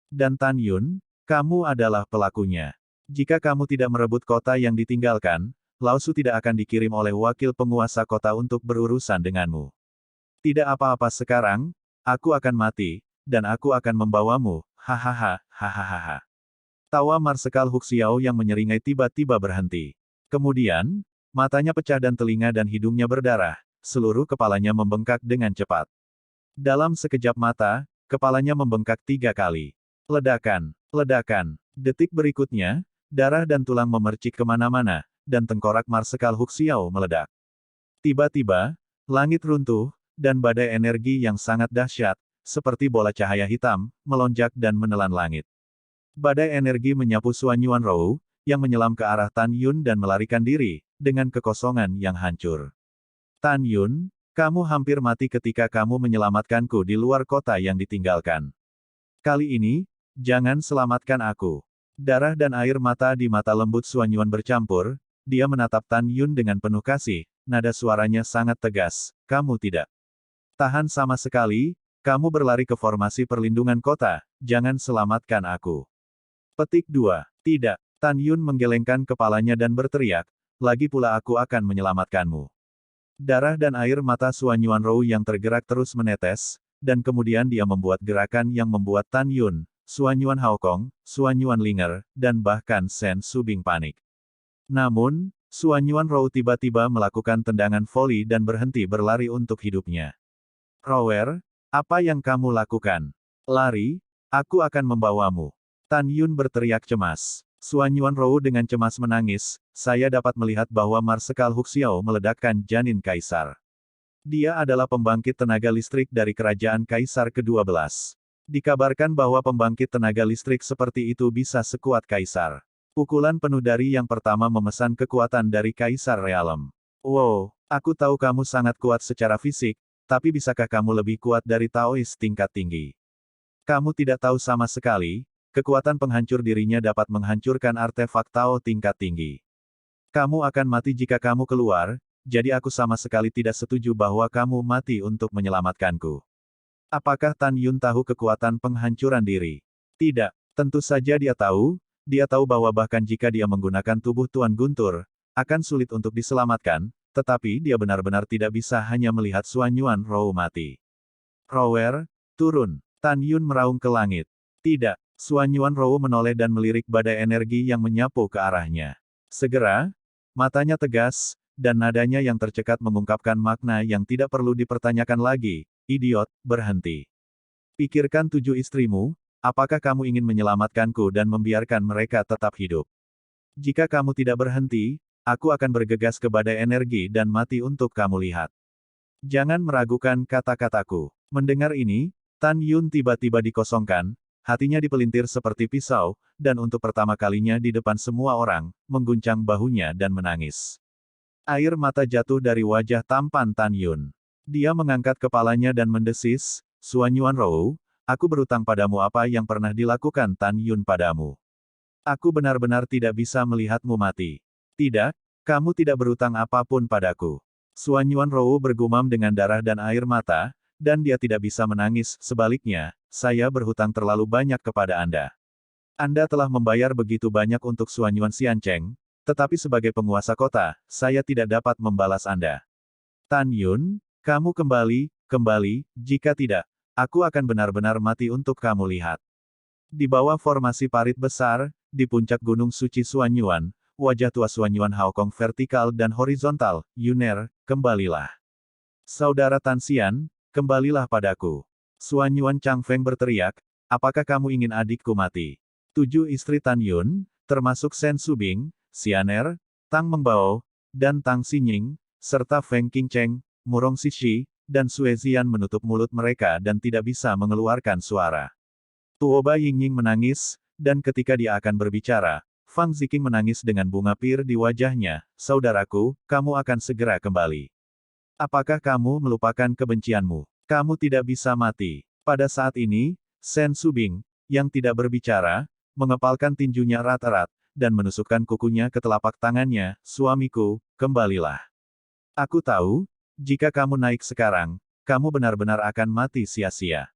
Dan Tan Yun, kamu adalah pelakunya. Jika kamu tidak merebut kota yang ditinggalkan, Lao Su tidak akan dikirim oleh wakil penguasa kota untuk berurusan denganmu. Tidak apa-apa sekarang, aku akan mati, dan aku akan membawamu, hahaha, hahaha." Tawa Marsekal Hu Xiao yang menyeringai tiba-tiba berhenti. Kemudian, matanya pecah dan telinga dan hidungnya berdarah, seluruh kepalanya membengkak dengan cepat. Dalam sekejap mata, kepalanya membengkak 3 kali. Ledakan, ledakan. Detik berikutnya, darah dan tulang memercik kemana-mana, dan tengkorak Marsekal Hu Xiao meledak. Tiba-tiba, langit runtuh, dan badai energi yang sangat dahsyat, seperti bola cahaya hitam, melonjak dan menelan langit. Badai energi menyapu Suanyuan Rou, yang menyelam ke arah Tan Yun dan melarikan diri, dengan kekosongan yang hancur. "Tan Yun, kamu hampir mati ketika kamu menyelamatkanku di luar kota yang ditinggalkan. Kali ini, jangan selamatkan aku." Darah dan air mata di mata lembut Suanyuan bercampur, dia menatap Tan Yun dengan penuh kasih, nada suaranya sangat tegas, "Kamu tidak tahan sama sekali, kamu berlari ke formasi perlindungan kota, jangan selamatkan aku." Petik 2. Tidak. Tan Yun menggelengkan kepalanya dan berteriak, "Lagi pula aku akan menyelamatkanmu." Darah dan air mata Suanyuan Rou yang tergerak terus menetes, dan kemudian dia membuat gerakan yang membuat Tan Yun, Suanyuan Haokong, Suanyuan Linger, dan bahkan Shen Subing panik. Namun, Suanyuan Rou tiba-tiba melakukan tendangan voli dan berhenti berlari untuk hidupnya. "Rower, apa yang kamu lakukan? Lari, aku akan membawamu." Tan Yun berteriak cemas. Suanyuan Rou dengan cemas menangis, "Saya dapat melihat bahwa Marsekal Hu Xiao meledakkan janin kaisar. Dia adalah pembangkit tenaga listrik dari kerajaan kaisar ke-12. Dikabarkan bahwa pembangkit tenaga listrik seperti itu bisa sekuat kaisar. Pukulan penuh dari yang pertama memesan kekuatan dari Kaisar Realem. Wow, aku tahu kamu sangat kuat secara fisik, tapi bisakah kamu lebih kuat dari Taois tingkat tinggi? Kamu tidak tahu sama sekali, kekuatan penghancur dirinya dapat menghancurkan artefak Tao tingkat tinggi. Kamu akan mati jika kamu keluar, jadi aku sama sekali tidak setuju bahwa kamu mati untuk menyelamatkanku." Apakah Tan Yun tahu kekuatan penghancuran diri? Tidak. Tentu saja dia tahu bahwa bahkan jika dia menggunakan tubuh Tuan Guntur, akan sulit untuk diselamatkan, tetapi dia benar-benar tidak bisa hanya melihat Suanyuan Rou mati. "Rower, turun." Tan Yun meraung ke langit. Tidak. Suan Yuanrou menoleh dan melirik badai energi yang menyapu ke arahnya. Segera, matanya tegas, dan nadanya yang tercekat mengungkapkan makna yang tidak perlu dipertanyakan lagi. Idiot, berhenti. Pikirkan 7 istrimu, apakah kamu ingin menyelamatkanku dan membiarkan mereka tetap hidup? Jika kamu tidak berhenti, aku akan bergegas ke badai energi dan mati untuk kamu lihat. Jangan meragukan kata-kataku. Mendengar ini, Tan Yun tiba-tiba dikosongkan, hatinya dipelintir seperti pisau, dan untuk pertama kalinya di depan semua orang, mengguncang bahunya dan menangis. Air mata jatuh dari wajah tampan Tan Yun. Dia mengangkat kepalanya dan mendesis, Suan Yuanrou, aku berutang padamu apa yang pernah dilakukan Tan Yun padamu. Aku benar-benar tidak bisa melihatmu mati. Tidak, kamu tidak berutang apapun padaku. Suan Yuanrou bergumam dengan darah dan air mata, dan dia tidak bisa menangis, sebaliknya, saya berhutang terlalu banyak kepada Anda. Anda telah membayar begitu banyak untuk Suan Yuan Xiancheng, tetapi sebagai penguasa kota, saya tidak dapat membalas Anda. Tan Yun, kamu kembali, jika tidak, aku akan benar-benar mati untuk kamu lihat. Di bawah formasi parit besar, di puncak Gunung Suci Suan Yuan, wajah tua Suan Yuan Haokong vertikal dan horizontal, Yuner, kembalilah. Saudara Tan Xian, kembalilah padaku. Suan Yuan Changfeng berteriak, apakah kamu ingin adikku mati? 7 istri Tan Yun, termasuk Shen Subing, Xianer, Tang Mengbao, dan Tang Xinying, serta Feng Qingcheng, Murong Sishi, dan Sue Zian menutup mulut mereka dan tidak bisa mengeluarkan suara. Tuoba Yingying menangis, dan ketika dia akan berbicara, Fang Ziqing menangis dengan bunga pir di wajahnya, saudaraku, kamu akan segera kembali. Apakah kamu melupakan kebencianmu? Kamu tidak bisa mati. Pada saat ini, Shen Subing, yang tidak berbicara, mengepalkan tinjunya erat-erat, dan menusukkan kukunya ke telapak tangannya, suamiku, kembalilah. Aku tahu, jika kamu naik sekarang, kamu benar-benar akan mati sia-sia.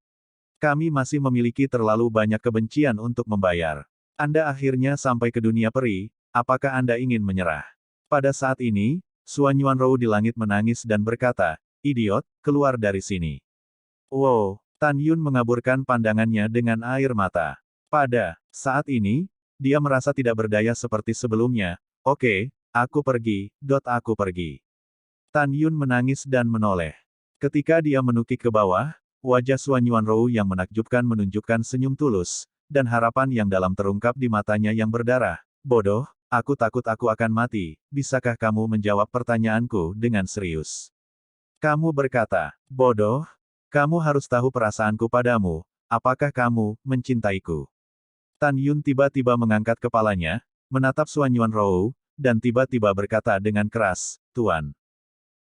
Kami masih memiliki terlalu banyak kebencian untuk membayar. Anda akhirnya sampai ke dunia peri, apakah Anda ingin menyerah? Pada saat ini, Suan Yuanrou di langit menangis dan berkata, idiot, keluar dari sini. Wow, Tan Yun mengaburkan pandangannya dengan air mata. Pada saat ini, dia merasa tidak berdaya seperti sebelumnya. Oke, aku pergi, aku pergi. Tan Yun menangis dan menoleh. Ketika dia menukik ke bawah, wajah Suan Yuanrou yang menakjubkan menunjukkan senyum tulus, dan harapan yang dalam terungkap di matanya yang berdarah. Bodoh, aku takut aku akan mati, bisakah kamu menjawab pertanyaanku dengan serius? Kamu berkata, bodoh, kamu harus tahu perasaanku padamu, apakah kamu mencintaiku? Tan Yun tiba-tiba mengangkat kepalanya, menatap Suan Yuanrou, dan tiba-tiba berkata dengan keras, Tuan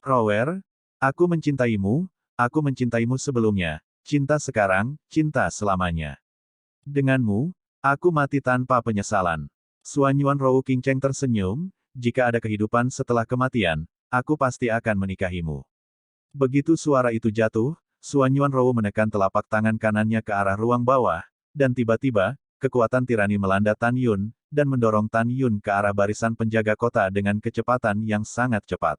Rower, aku mencintaimu sebelumnya, cinta sekarang, cinta selamanya. Denganmu, aku mati tanpa penyesalan. Suan Yuanrou Qingcheng tersenyum, jika ada kehidupan setelah kematian, aku pasti akan menikahimu. Begitu suara itu jatuh, Suan Yuanrou menekan telapak tangan kanannya ke arah ruang bawah, dan tiba-tiba, kekuatan tirani melanda Tan Yun, dan mendorong Tan Yun ke arah barisan penjaga kota dengan kecepatan yang sangat cepat.